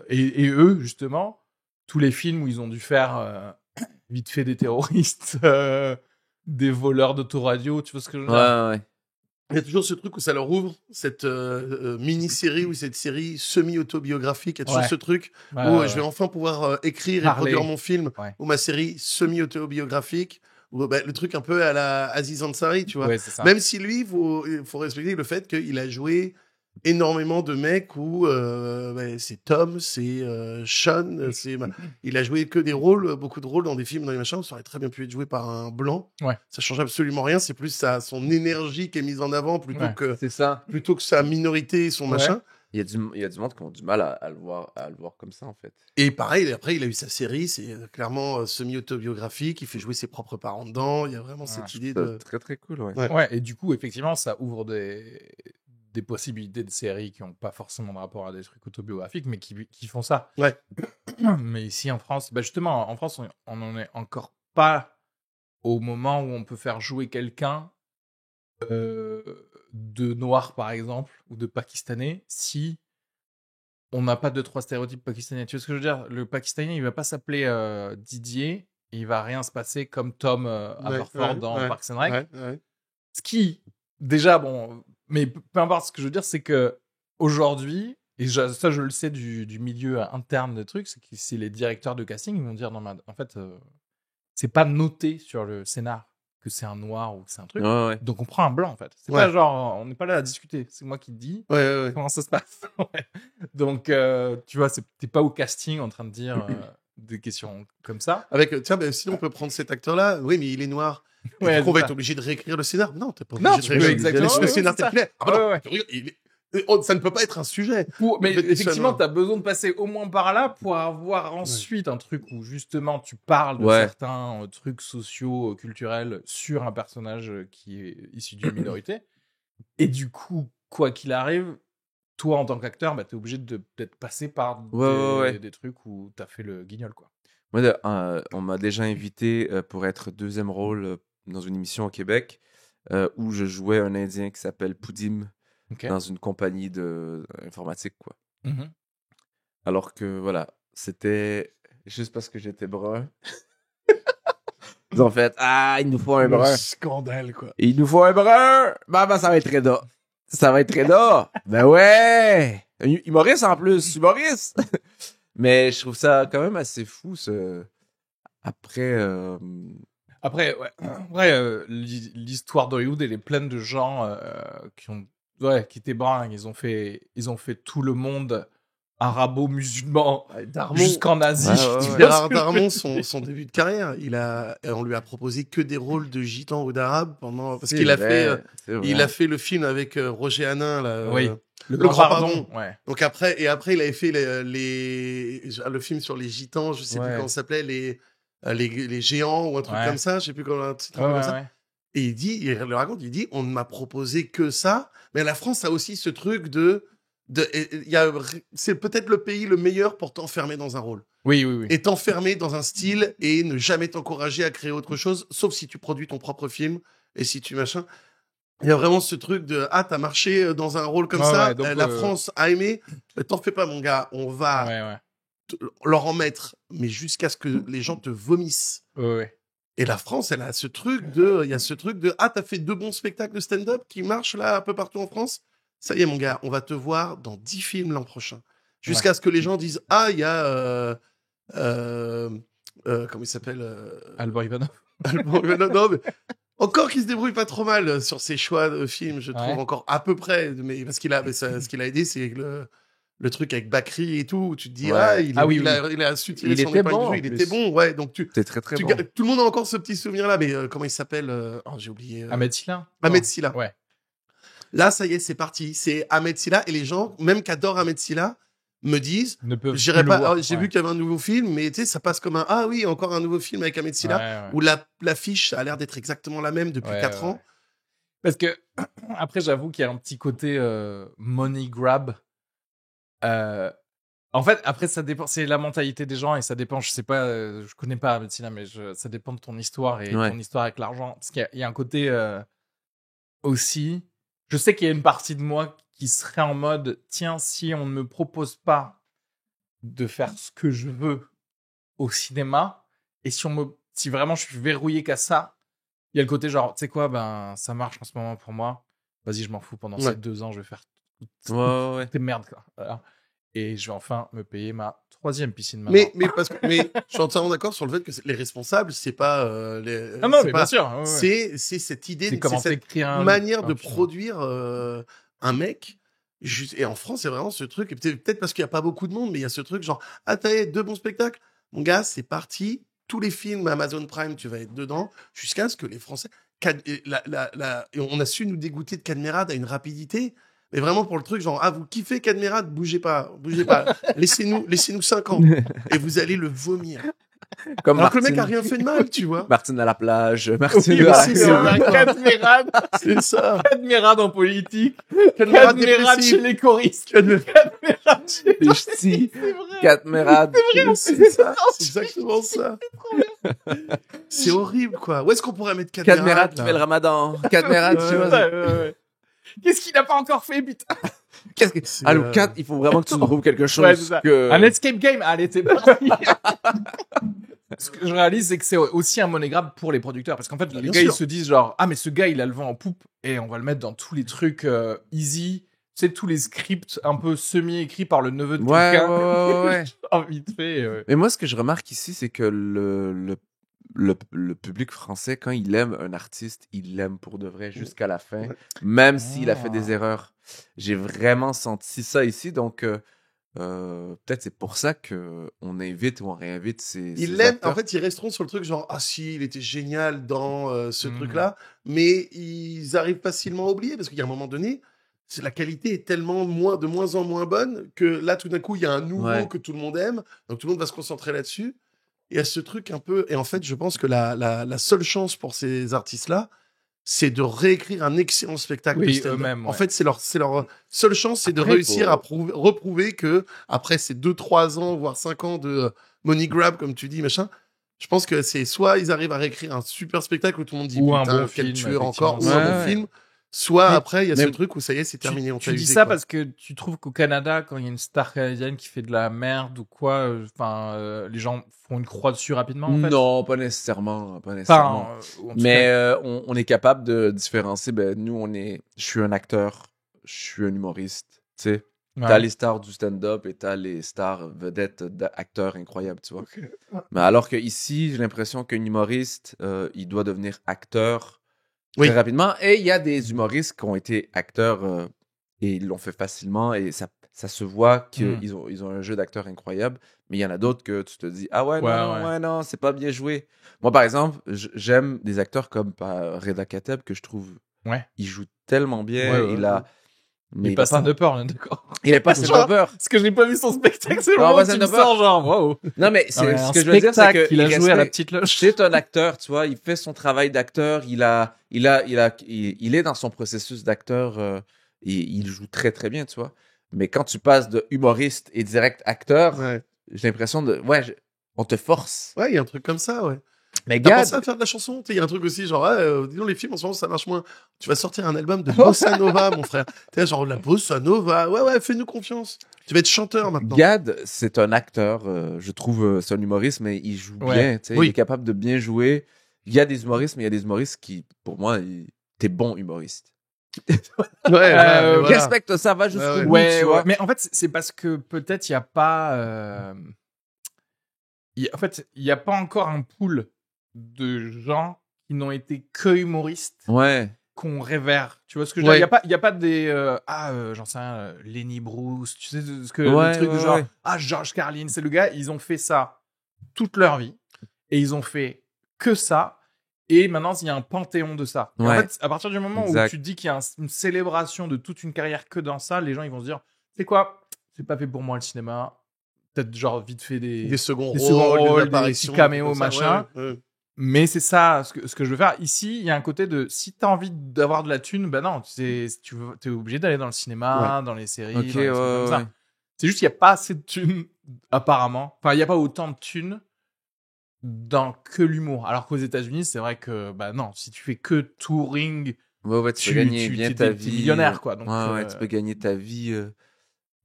et eux, justement, tous les films où ils ont dû faire vite fait des terroristes, des voleurs d'autoradio, tu vois ce que je veux dire ? Ouais. Il y a toujours ce truc où ça leur ouvre, cette mini-série ou cette série semi-autobiographique. Il y a toujours ce truc où je vais enfin pouvoir écrire et produire mon film ou ma série semi-autobiographique. Ou le truc un peu à la Aziz Ansari, tu vois. Ouais, c'est ça. Même si lui, il faut respecter le fait qu'il a joué énormément de mecs où c'est Tom, c'est Sean, il a joué que des rôles, beaucoup de rôles dans des films, dans les machins, où ça aurait très bien pu être joué par un blanc. Ouais. Ça change absolument rien, c'est plus son énergie qui est mise en avant plutôt que sa minorité et son machin. Il y a du monde qui ont du mal à le voir comme ça, en fait. Et pareil, après, il a eu sa série, c'est clairement semi-autobiographique, il fait jouer ses propres parents dedans, il y a vraiment cette idée de... Très, très cool, ouais. Et du coup, effectivement, ça ouvre des possibilités de séries qui n'ont pas forcément de rapport à des trucs autobiographiques, mais qui font ça. Ouais. Mais ici, en France, justement, en France, on n'en est encore pas au moment où on peut faire jouer quelqu'un de noir, par exemple, ou de pakistanais, si on n'a pas 2-3 stéréotypes pakistanais. Tu vois ce que je veux dire ? Le pakistanais, il va pas s'appeler Didier, et il va rien se passer comme Tom Haverford dans Parks and Rec. Ce qui, déjà, mais peu importe, ce que je veux dire, c'est que aujourd'hui, et ça je le sais du milieu interne de trucs, c'est que c'est les directeurs de casting, ils vont dire, non, mais en fait, c'est pas noté sur le scénar que c'est un noir ou que c'est un truc. Donc on prend un blanc, en fait. C'est pas genre, on n'est pas là à discuter. C'est moi qui te dis comment ça se passe. Donc, tu vois, t'es pas au casting en train de dire des questions comme ça. Avec, sinon on peut prendre cet acteur-là. Oui, mais il est noir. On va être obligé de réécrire le scénar. Non, t'es pas obligé de réécrire le scénar tel qu'il est. Ça ne peut pas être un sujet. Mais effectivement, tu as besoin de passer au moins par là pour avoir ensuite un truc où justement tu parles de certains trucs sociaux, culturels sur un personnage qui est issu d'une minorité. Et du coup, quoi qu'il arrive, toi en tant qu'acteur, tu es obligé de peut-être passer par des trucs où tu as fait le guignol, quoi. Moi, on m'a déjà invité pour être deuxième rôle dans une émission au Québec où je jouais un Indien qui s'appelle Poudim dans une compagnie informatique, quoi. Alors que, voilà, c'était juste parce que j'étais brun. Ils ont fait, il nous faut un brun. Scandale, quoi. Il nous faut un brun. Ça va être Reda. Ça va être Reda. Ben ouais. Humoriste en plus, humoriste. Mais je trouve ça quand même assez fou, Après, l'histoire d'Hollywood, elle est pleine de gens qui étaient bruns. Ils ont fait tout le monde arabo-musulman jusqu'en Asie. Gérard Darmon, son début de carrière, on lui a proposé que des rôles de gitans ou d'arabes parce qu'il a fait le film avec Roger Hanin, là. Le Grand Pardon. Donc après, il avait fait le film sur les gitans, je sais plus comment ça s'appelait, les géants ou un truc comme ça, je sais plus comment un titre comme ça. Et il le raconte, il dit, on ne m'a proposé que ça, mais la France a aussi ce truc c'est peut-être le pays le meilleur pour t'enfermer dans un rôle. Oui. Et t'enfermer dans un style et ne jamais t'encourager à créer autre chose, sauf si tu produis ton propre film et si tu machin. Il y a vraiment ce truc de t'as marché dans un rôle comme ça, donc, la France a aimé, t'en fais pas mon gars, on va leur en mettre, mais jusqu'à ce que les gens te vomissent. Et la France, elle a ce truc de t'as fait 2 bons spectacles de stand-up qui marchent là un peu partout en France. ça y est, mon gars, on va te voir dans 10 films l'an prochain. Jusqu'à ce que les gens disent, ah, il y a... comment il s'appelle Alban Ivanov. Alban Ivanov, non, mais encore qu'il se débrouille pas trop mal sur ses choix de films, je trouve encore à peu près. Mais parce ce qu'il a aidé, c'est le truc avec Bakri et tout, où tu te dis, il a su tirer son épingle du jeu, il était bon, ouais. Donc c'est très très bon. Tout le monde a encore ce petit souvenir-là, mais comment il s'appelle j'ai oublié. Ahmed Silla. Ahmed Silla. Ouais. Là, ça y est, c'est parti. C'est Ahmed Silla, et les gens, même qui adorent Ahmed Silla, me disent, j'irai pas. J'ai vu qu'il y avait un nouveau film, mais tu sais, ça passe comme ah oui, encore un nouveau film avec Ahmed Silla, où l'affiche a l'air d'être exactement la même depuis 4 ans. Parce que après, j'avoue qu'il y a un petit côté money grab. En fait, après, ça dépend. C'est la mentalité des gens et ça dépend. Je sais pas, je connais pas Ahmed Silla, mais ça dépend de ton histoire et ton histoire avec l'argent. Parce qu'il y a un côté aussi. Je sais qu'il y a une partie de moi qui serait en mode, tiens, si on ne me propose pas de faire ce que je veux au cinéma, et si vraiment je suis verrouillé qu'à ça, il y a le côté genre, tu sais quoi, ben, ça marche en ce moment pour moi. Vas-y, je m'en fous, pendant ces 2 ans, je vais faire toutes tes merdes, quoi. Voilà. Et je vais enfin me payer ma 3e piscine maman. Mais je suis entièrement d'accord sur le fait que les responsables, c'est pas Ah non, mais bien sûr. C'est cette idée, c'est cette manière de produire un mec. Et en France, c'est vraiment ce truc. Et peut-être parce qu'il y a pas beaucoup de monde, mais il y a ce truc genre, ah, t'as 2 bons spectacles, mon gars, c'est parti. Tous les films Amazon Prime, tu vas être dedans, jusqu'à ce que les Français, et on a su nous dégoûter de Cadmerade à une rapidité. Mais vraiment pour le truc, genre, ah, vous kiffez Cadmerade, bougez pas. laissez-nous 5 ans. Et vous allez le vomir. Comme alors que le mec a rien fait de mal, tu vois. Martine à la plage, Martine Cadmerade. C'est ça. Cadmerade en politique. Cadmerade chez les choristes. Cadmerade chez les ch'tis. Cadmerade. C'est ça. C'est exactement ça. C'est horrible, quoi. Où est-ce qu'on pourrait mettre Cadmerade? Cadmerade qui fait le ramadan. Cadmerade, tu vois. Qu'est-ce qu'il a pas encore fait, putain? Le 4, il faut vraiment que tu trouves quelque chose. Un escape game. Allez, t'es parti. Ce que je réalise, c'est que c'est aussi un money grab pour les producteurs. Parce qu'en fait, les gars, ils se disent genre, ah, mais ce gars, il a le vent en poupe et on va le mettre dans tous les trucs easy. Tu sais, tous les scripts un peu semi-écrits par le neveu de quelqu'un. Ouais. Vite fait. Mais moi, ce que je remarque ici, c'est que le public français, quand il aime un artiste, il l'aime pour de vrai jusqu'à la fin, même s'il a fait des erreurs. J'ai vraiment senti ça ici, donc peut-être c'est pour ça qu'on invite ou on réinvite ces l'aiment, acteurs. En fait, ils resteront sur le truc genre, ah si, il était génial dans ce truc-là, mais ils arrivent facilement à oublier, parce qu'il y a un moment donné, la qualité est tellement de moins en moins bonne, que là, tout d'un coup, il y a un nouveau que tout le monde aime, donc tout le monde va se concentrer là-dessus. Il y a ce truc un peu... Et en fait, je pense que la seule chance pour ces artistes-là, c'est de réécrire un excellent spectacle de stand-up. Eux-mêmes, En fait, c'est leur seule chance, c'est de réussir à reprouver que, après ces 2-3 ans, voire 5 ans de money grab, comme tu dis, machin, je pense que c'est soit ils arrivent à réécrire un super spectacle où tout le monde dit, ou putain, un bon quel film, tueur encore, ou un bon film. Soit après, il y a ce truc où ça y est, c'est terminé. Tu dis ça parce que tu trouves qu'au Canada, quand il y a une star canadienne qui fait de la merde ou quoi, les gens font une croix dessus rapidement, en fait? Non, pas nécessairement. Mais on est capable de différencier. Nous, je suis un acteur, je suis un humoriste. Tu sais, t'as les stars du stand-up et t'as les stars vedettes d'acteurs incroyables, tu vois. Okay. Mais alors que ici, j'ai l'impression qu'un humoriste, il doit devenir acteur très rapidement. Et il y a des humoristes qui ont été acteurs et ils l'ont fait facilement et ça se voit qu'ils ont un jeu d'acteur incroyable. Mais il y en a d'autres que tu te dis, ah non, c'est pas bien joué. Moi, par exemple, j'aime des acteurs comme Reda Kateb que je trouve, il joue tellement bien. Il passe un stand-upper, on est d'accord. Il est pas stand-upper. Parce que je n'ai pas vu son spectacle, c'est le moment où tu me sors genre, waouh. Non, mais ce que je veux dire, c'est qu'il a joué à la petite loge. C'est un acteur, tu vois, il fait son travail d'acteur, il est dans son processus d'acteur, et il joue très, très bien, tu vois. Mais quand tu passes de humoriste et direct acteur, j'ai l'impression on te force. Ouais, il y a un truc comme ça, ouais. Mais T'as pensé à faire de la chanson? Il y a un truc aussi, genre, disons, les films en ce moment, ça marche moins. Tu vas sortir un album de Bossa Nova, mon frère. T'es genre, la Bossa Nova. Ouais, fais-nous confiance. Tu vas être chanteur maintenant. Gad, c'est un acteur, je trouve, c'est un humoriste, mais il joue bien. Il est capable de bien jouer. Il y a des humoristes, mais il y a des humoristes qui, pour moi, t'es bon humoriste. Voilà. Respecte ça, va jusqu'au bout. Ouais. Mais en fait, c'est parce que peut-être il n'y a pas... en fait, il n'y a pas encore un pool de gens qui n'ont été que humoristes. Ouais. Qu'on révère. Tu vois ce que je veux dire? Il n'y a pas des... j'en sais rien, Lenny Bruce, tu sais, le truc de genre, George Carlin, c'est le gars, ils ont fait ça toute leur vie. Et ils ont fait que ça. Et maintenant, il y a un panthéon de ça. En fait, à partir du moment où tu te dis qu'il y a une célébration de toute une carrière que dans ça, les gens, ils vont se dire, c'est quoi? C'est pas fait pour moi, le cinéma. Peut-être genre vite fait des seconds rôles, des petits caméos, machin. Mais c'est ça, ce que je veux faire. Ici, il y a un côté de, si t'as envie d'avoir de la thune, ben non, t'es obligé d'aller dans le cinéma, dans les séries, dans les trucs comme ça. C'est juste qu'il n'y a pas assez de thunes, apparemment. Enfin, il n'y a pas autant de thunes dans que l'humour. Alors qu'aux États-Unis, c'est vrai que, bah non, si tu fais que touring, tu peux gagner bien ta vie. T'es millionnaire, quoi. Donc, tu peux gagner ta vie.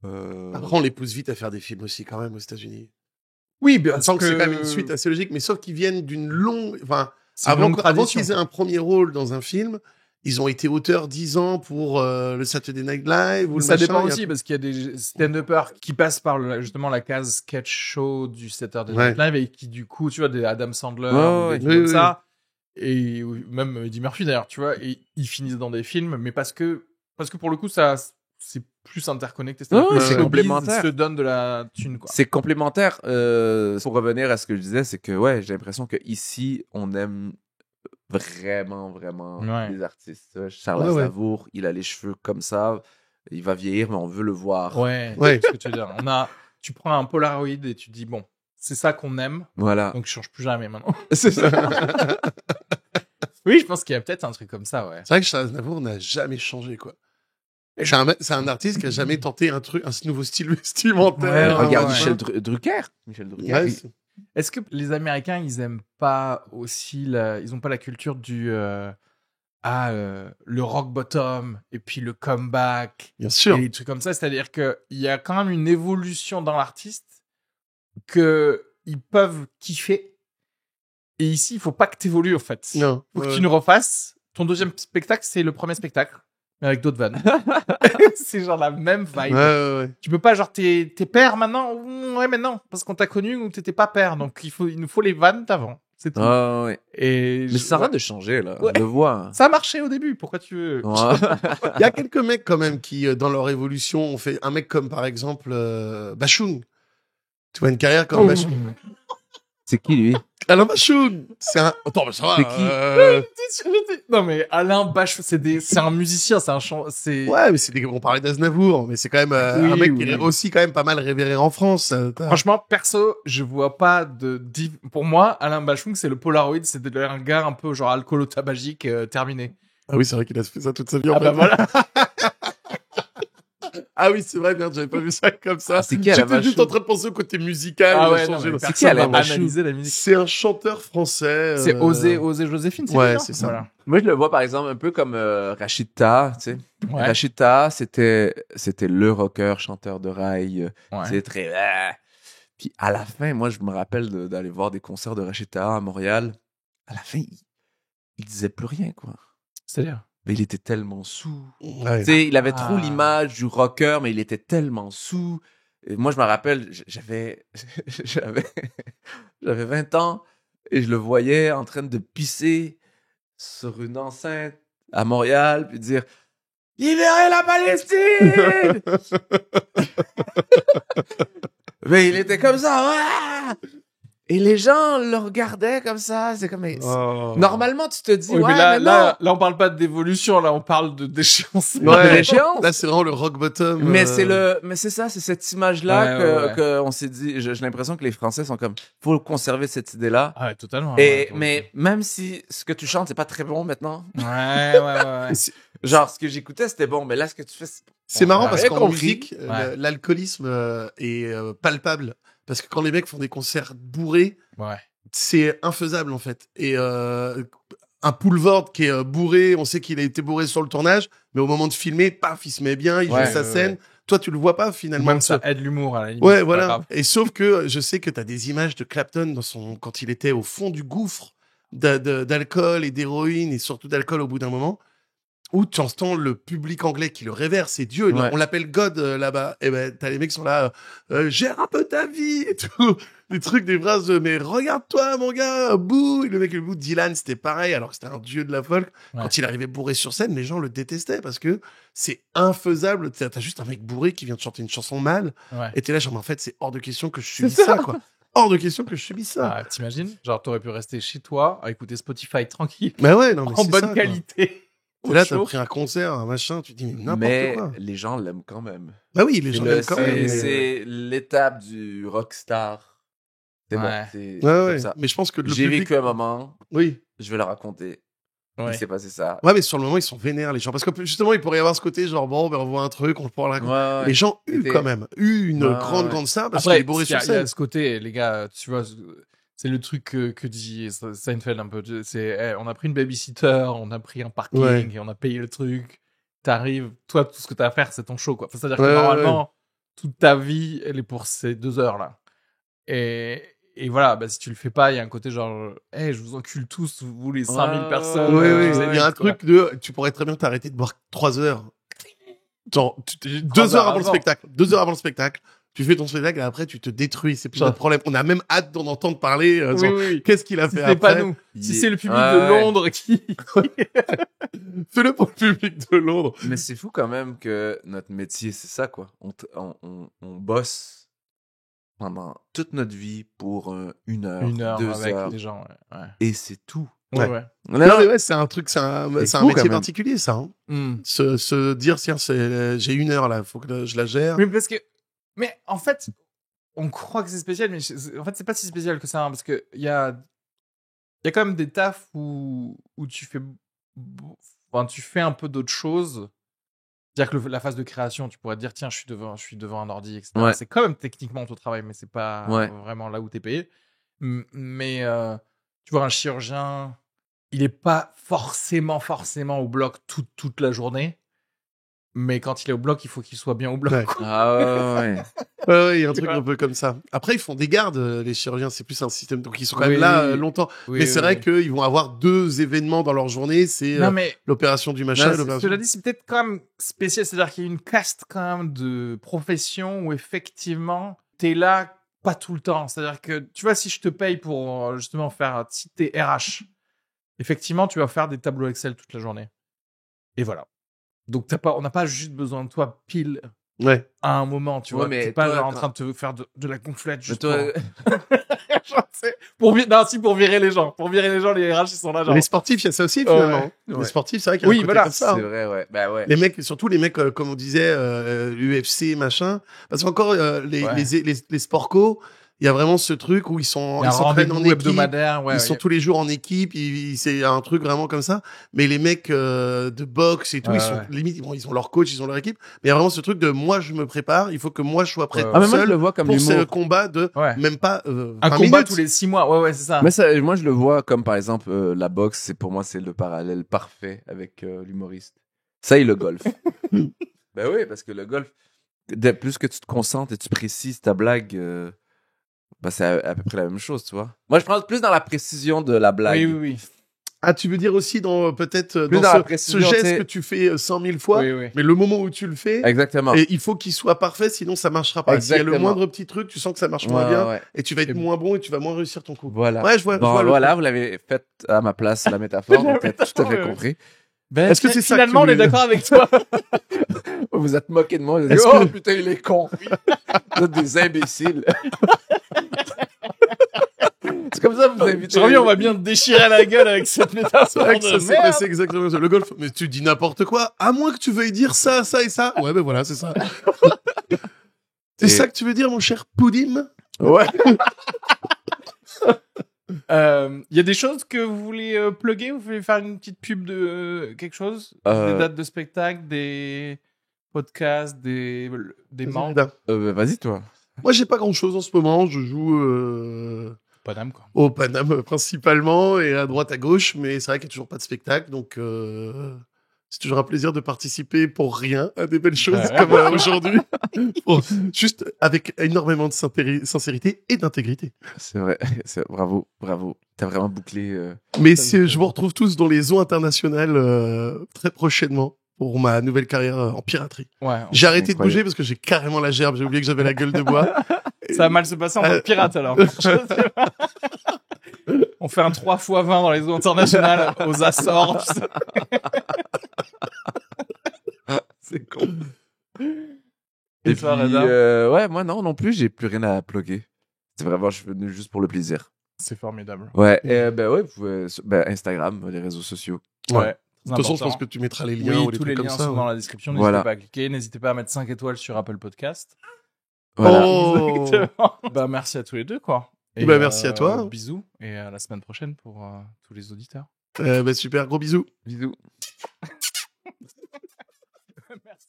Après, on les pousse vite à faire des films aussi, quand même, aux États-Unis. Oui, bien sûr que c'est quand même une suite assez logique, mais sauf qu'ils viennent d'une longue... Enfin, avant qu'ils aient un premier rôle dans un film, ils ont été auteurs 10 ans pour le Saturday Night Live ou ça dépend aussi, parce qu'il y a des stand-uppers qui passent par justement la case sketch show du Saturday Night Live et qui, du coup, tu vois, des Adam Sandler, des trucs comme ça, et même Eddie Murphy d'ailleurs, tu vois, et ils finissent dans des films, mais parce que pour le coup, c'est plus interconnecté. C'est complémentaire. Se donne de la thune, quoi. C'est complémentaire. Pour revenir à ce que je disais, c'est que j'ai l'impression que ici on aime vraiment les artistes. Charles Aznavour, il a les cheveux comme ça, il va vieillir, mais on veut le voir. Ouais. Ce que tu veux dire. Tu prends un Polaroid et tu dis bon, c'est ça qu'on aime. Voilà. Donc je change plus jamais maintenant. C'est ça. Oui, je pense qu'il y a peut-être un truc comme ça, ouais. C'est vrai que Charles Aznavour n'a jamais changé, quoi. C'est un artiste qui a jamais tenté un nouveau style vestimentaire. Regarde Michel Drucker. Est-ce que les Américains, ils aiment pas aussi ils ont pas la culture du le rock bottom et puis le comeback. Bien sûr. Et des trucs comme ça, c'est-à-dire que il y a quand même une évolution dans l'artiste que ils peuvent kiffer. Et ici, il faut pas que t'évolues en fait. Non. Faut que tu nous refasses. Ton deuxième spectacle, c'est le premier spectacle. Mais avec d'autres vannes. C'est genre la même vibe. Ouais. Tu peux pas, genre, t'es père maintenant? Ouais, mais non. Parce qu'on t'a connu ou t'étais pas père. Donc, il nous faut les vannes d'avant. C'est tout. Mais ça arrête de changer, là. Ouais. Je le vois. Ça a marché au début. Pourquoi tu veux? Il y a quelques mecs, quand même, qui, dans leur évolution, ont fait un mec comme, par exemple, Bachung. Tu vois une carrière comme Bachung. C'est qui, lui? Alain Bachung. C'est un... Attends, mais ça va. C'est qui? Non, mais Alain Bachung, c'est un musicien, c'est un chant... Ouais, mais on parlait d'Aznavour, mais c'est quand même un mec qui est aussi quand même pas mal révéré en France. Franchement, perso, je vois pas de... Pour moi, Alain Bachung, c'est le Polaroid, c'est un gars un peu genre alcoolo-tabagique terminé. Ah oui, c'est vrai qu'il a fait ça toute sa vie. Bah voilà. Ah oui, c'est vrai, merde, j'avais pas vu ça comme ça. C'est qui, J'étais juste en train de penser au côté musical. C'est qui, elle a analysé la musique? C'est un chanteur français. C'est Osé Joséphine, c'est ouais, c'est ça. Voilà. Moi, je le vois, par exemple, un peu comme Rachida, tu sais. Ouais. Rachida, c'était le rocker, chanteur de rail. C'est très... Puis à la fin, moi, je me rappelle d'aller voir des concerts de Rachida à Montréal. À la fin, il disait plus rien, quoi. C'est-à-dire? Mais il était tellement sous. Ouais. Tu sais, il avait trop l'image du rocker, mais il était tellement sous. Et moi, je me rappelle, j'avais 20 ans et je le voyais en train de pisser sur une enceinte à Montréal puis dire « Libérez la Palestine !» Mais il était comme ça. Ouais. Et les gens le regardaient comme ça. C'est comme... Normalement, tu te dis... Oui, mais là, on parle pas d'évolution. Là, on parle de déchéance. Ouais, d'échéance. Là, c'est vraiment le rock bottom. Mais c'est ça, c'est cette image-là que on s'est dit... J'ai l'impression que les Français sont comme... Faut conserver cette idée-là. Ah ouais, totalement. Mais même si ce que tu chantes, c'est pas très bon maintenant. Ouais. Genre, ce que j'écoutais, c'était bon. Mais là, ce que tu fais... C'est marrant parce qu'en musique, l'alcoolisme est palpable. Parce que quand les mecs font des concerts bourrés, c'est infaisable en fait. Et un Poulvord qui est bourré, on sait qu'il a été bourré sur le tournage, mais au moment de filmer, paf, il se met bien, il joue sa scène. Toi, tu le vois pas finalement. Même ça aide l'humour à la limite. Ouais, voilà. Et sauf que je sais que t'as des images de Clapton quand il était au fond du gouffre d'alcool et d'héroïne et surtout d'alcool au bout d'un moment. où tu entends le public anglais qui le révère, c'est Dieu. On l'appelle God là-bas. Et ben, t'as les mecs qui sont là, gère un peu ta vie et tout. Des trucs, des phrases de, mais regarde-toi, mon gars, bouh. Et le mec, le bout, Dylan, c'était pareil, alors que c'était un dieu de la folk. Quand il arrivait bourré sur scène, les gens le détestaient parce que c'est infaisable. T'as juste un mec bourré qui vient de chanter une chanson mal. Et t'es là, genre, en fait, c'est hors de question que je subisse ça, quoi. Hors de question que je subisse ça. Ah, t'imagines? Genre, t'aurais pu rester chez toi à écouter Spotify tranquille. Mais ouais, non, mais en bonne qualité. Et là, t'as pris un concert, un machin, tu te dis, mais n'importe quoi. Mais les gens l'aiment quand même. Bah oui, les gens l'aiment quand même. C'est l'étape du rockstar. C'est bon. C'est ouais. ça. Mais je pense que j'ai vécu un moment. Oui. Je vais le raconter. Il s'est passé ça. Ouais, mais sur le moment, ils sont vénères, les gens. Parce que justement, il pourrait y avoir ce côté, genre, bon, ben, on voit un truc, on le pourra raconter. Les gens quand même une grande ça parce qu'il est bourré sur scène. Il y a ce côté, les gars, tu vois, c'est le truc que dit Seinfeld un peu. C'est, on a pris une babysitter, on a pris un parking et on a payé le truc. T'arrives, toi, tout ce que t'as à faire, c'est ton show, quoi. Enfin, c'est-à-dire que normalement, toute ta vie, elle est pour ces 2 heures-là. Et voilà, bah, si tu le fais pas, il y a un côté genre, je vous encule tous, vous les 5000 personnes. Oui. Il y a un truc de, tu pourrais très bien t'arrêter de boire 3 heures. Genre, 2 heures avant le spectacle. 2 heures avant le spectacle. Tu fais ton spectacle et après tu te détruis. C'est plus un problème. On a même hâte d'en entendre parler. Qu'est-ce qu'il a fait après? C'est pas nous. Si c'est le public de Londres qui... Fais-le pour le public de Londres. Mais c'est fou quand même que notre métier, c'est ça, quoi. On bosse pendant toute notre vie pour 1 heure, 2 avec heures. Les gens, Et c'est tout. Non, mais c'est un truc, c'est un métier particulier, ça. Hein. Se dire, tiens, j'ai 1 heure là, faut que je la gère. Mais en fait, on croit que c'est spécial, mais en fait, c'est pas si spécial que ça, hein, parce que il y a quand même des tafs où tu fais un peu d'autres choses. C'est-à-dire que la phase de création, tu pourrais te dire, tiens, je suis devant un ordi, etc. C'est quand même techniquement ton travail, mais c'est pas vraiment là où t'es payé. Mais tu vois, un chirurgien, il est pas forcément au bloc toute la journée. Mais quand il est au bloc, il faut qu'il soit bien au bloc. Ouais, il y a un truc un peu comme ça. Après, ils font des gardes, les chirurgiens, c'est plus un système. Donc, ils sont quand même là longtemps. Mais c'est vrai qu'ils vont avoir 2 événements dans leur journée. C'est l'opération du machin. Cela dit, c'est peut-être quand même spécial. C'est-à-dire qu'il y a une caste quand même de profession où effectivement, t'es là pas tout le temps. C'est-à-dire que, tu vois, si je te paye pour justement faire, si t'es RH, effectivement, tu vas faire des tableaux Excel toute la journée. Et voilà. Donc on n'a pas juste besoin de toi pile à un moment, tu vois. T'es pas en train de te faire de la gonflette juste pour virer les gens. Pour virer les gens, les RH, ils sont là. Genre... Les sportifs, il y a ça aussi, finalement. Les sportifs, c'est vrai qu'il y a un côté comme ça. C'est vrai, Bah ouais. Les mecs, surtout les mecs, comme on disait, UFC, machin. Parce qu'encore, les sports co, il y a vraiment ce truc où ils s'entraînent en équipe, hebdomadaire, ils sont tous les jours en équipe, c'est un truc vraiment comme ça. Mais les mecs de boxe et tout, ils sont limite, ils ont leur coach, ils ont leur équipe. Mais il y a vraiment ce truc de moi, je me prépare, il faut que moi je sois prêt mais moi je le vois comme pour ce combat de même pas un combat tous les 6 mois. Ouais, c'est ça. Mais moi je le vois comme par exemple la boxe, pour moi c'est le parallèle parfait avec l'humoriste. Ça et le golf. Ben oui, parce que le golf, plus que tu te concentres et tu précises ta blague. C'est à peu près la même chose, tu vois. Moi, je prends plus dans la précision de la blague. Oui. Ah, tu veux dire aussi dans ce geste que tu fais 100 000 fois, mais le moment où tu le fais, exactement. Et il faut qu'il soit parfait, sinon ça marchera pas. S'il y a le moindre petit truc, tu sens que ça marche moins bien, et tu vas être moins bon et tu vas moins réussir ton coup. Voilà. Ouais, je vois vous l'avez fait à ma place, la métaphore, donc t'as tout à fait compris. Est-ce que c'est ça finalement, on est d'accord avec toi? Vous êtes moqué de moi. Vous dites, putain, il est con. Vous êtes des imbéciles. C'est comme ça, vous invitez. On va bien te déchirer la gueule avec cette métaphore. C'est exactement ça. Le golf, mais tu dis n'importe quoi, à moins que tu veuilles dire ça et ça. Ouais, ben voilà, c'est ça. C'est ça que tu veux dire, mon cher Poudim? Ouais. Il y a des choses que vous voulez plugger? Vous voulez faire une petite pub de quelque chose? Des dates de spectacle, des podcasts, des membres? Vas-y, toi. Moi, j'ai pas grand-chose en ce moment. Je joue Paname, quoi. Au Paname principalement et à droite à gauche, mais c'est vrai qu'il n'y a toujours pas de spectacle, donc C'est toujours un plaisir de participer pour rien à des belles choses comme aujourd'hui. Juste avec énormément de sincérité et d'intégrité. C'est vrai. Bravo. T'as vraiment bouclé. Mais je vous retrouve tous dans les eaux internationales très prochainement pour ma nouvelle carrière en piraterie. Ouais, j'ai arrêté de bouger parce que j'ai carrément la gerbe. J'ai oublié que j'avais la gueule de bois. Ça va mal se passer en tant que pirate alors. On fait un 3x20 dans les eaux internationales aux Açores. C'est con. Et puis, ouais, moi non plus, j'ai plus rien à plugger. C'est vraiment, je suis venu juste pour le plaisir. C'est formidable. Ouais, vous pouvez, Instagram, les réseaux sociaux. Ouais. De toute façon, je pense que tu mettras les liens ou les tous les trucs liens comme ça. sont dans la description. N'hésitez pas à cliquer. N'hésitez pas à mettre 5 étoiles sur Apple Podcast. Voilà. Exactement. Merci à tous les deux, quoi. Et merci à toi. Bisous. Et à la semaine prochaine pour tous les auditeurs. Super, gros bisous. Bisous. Merci.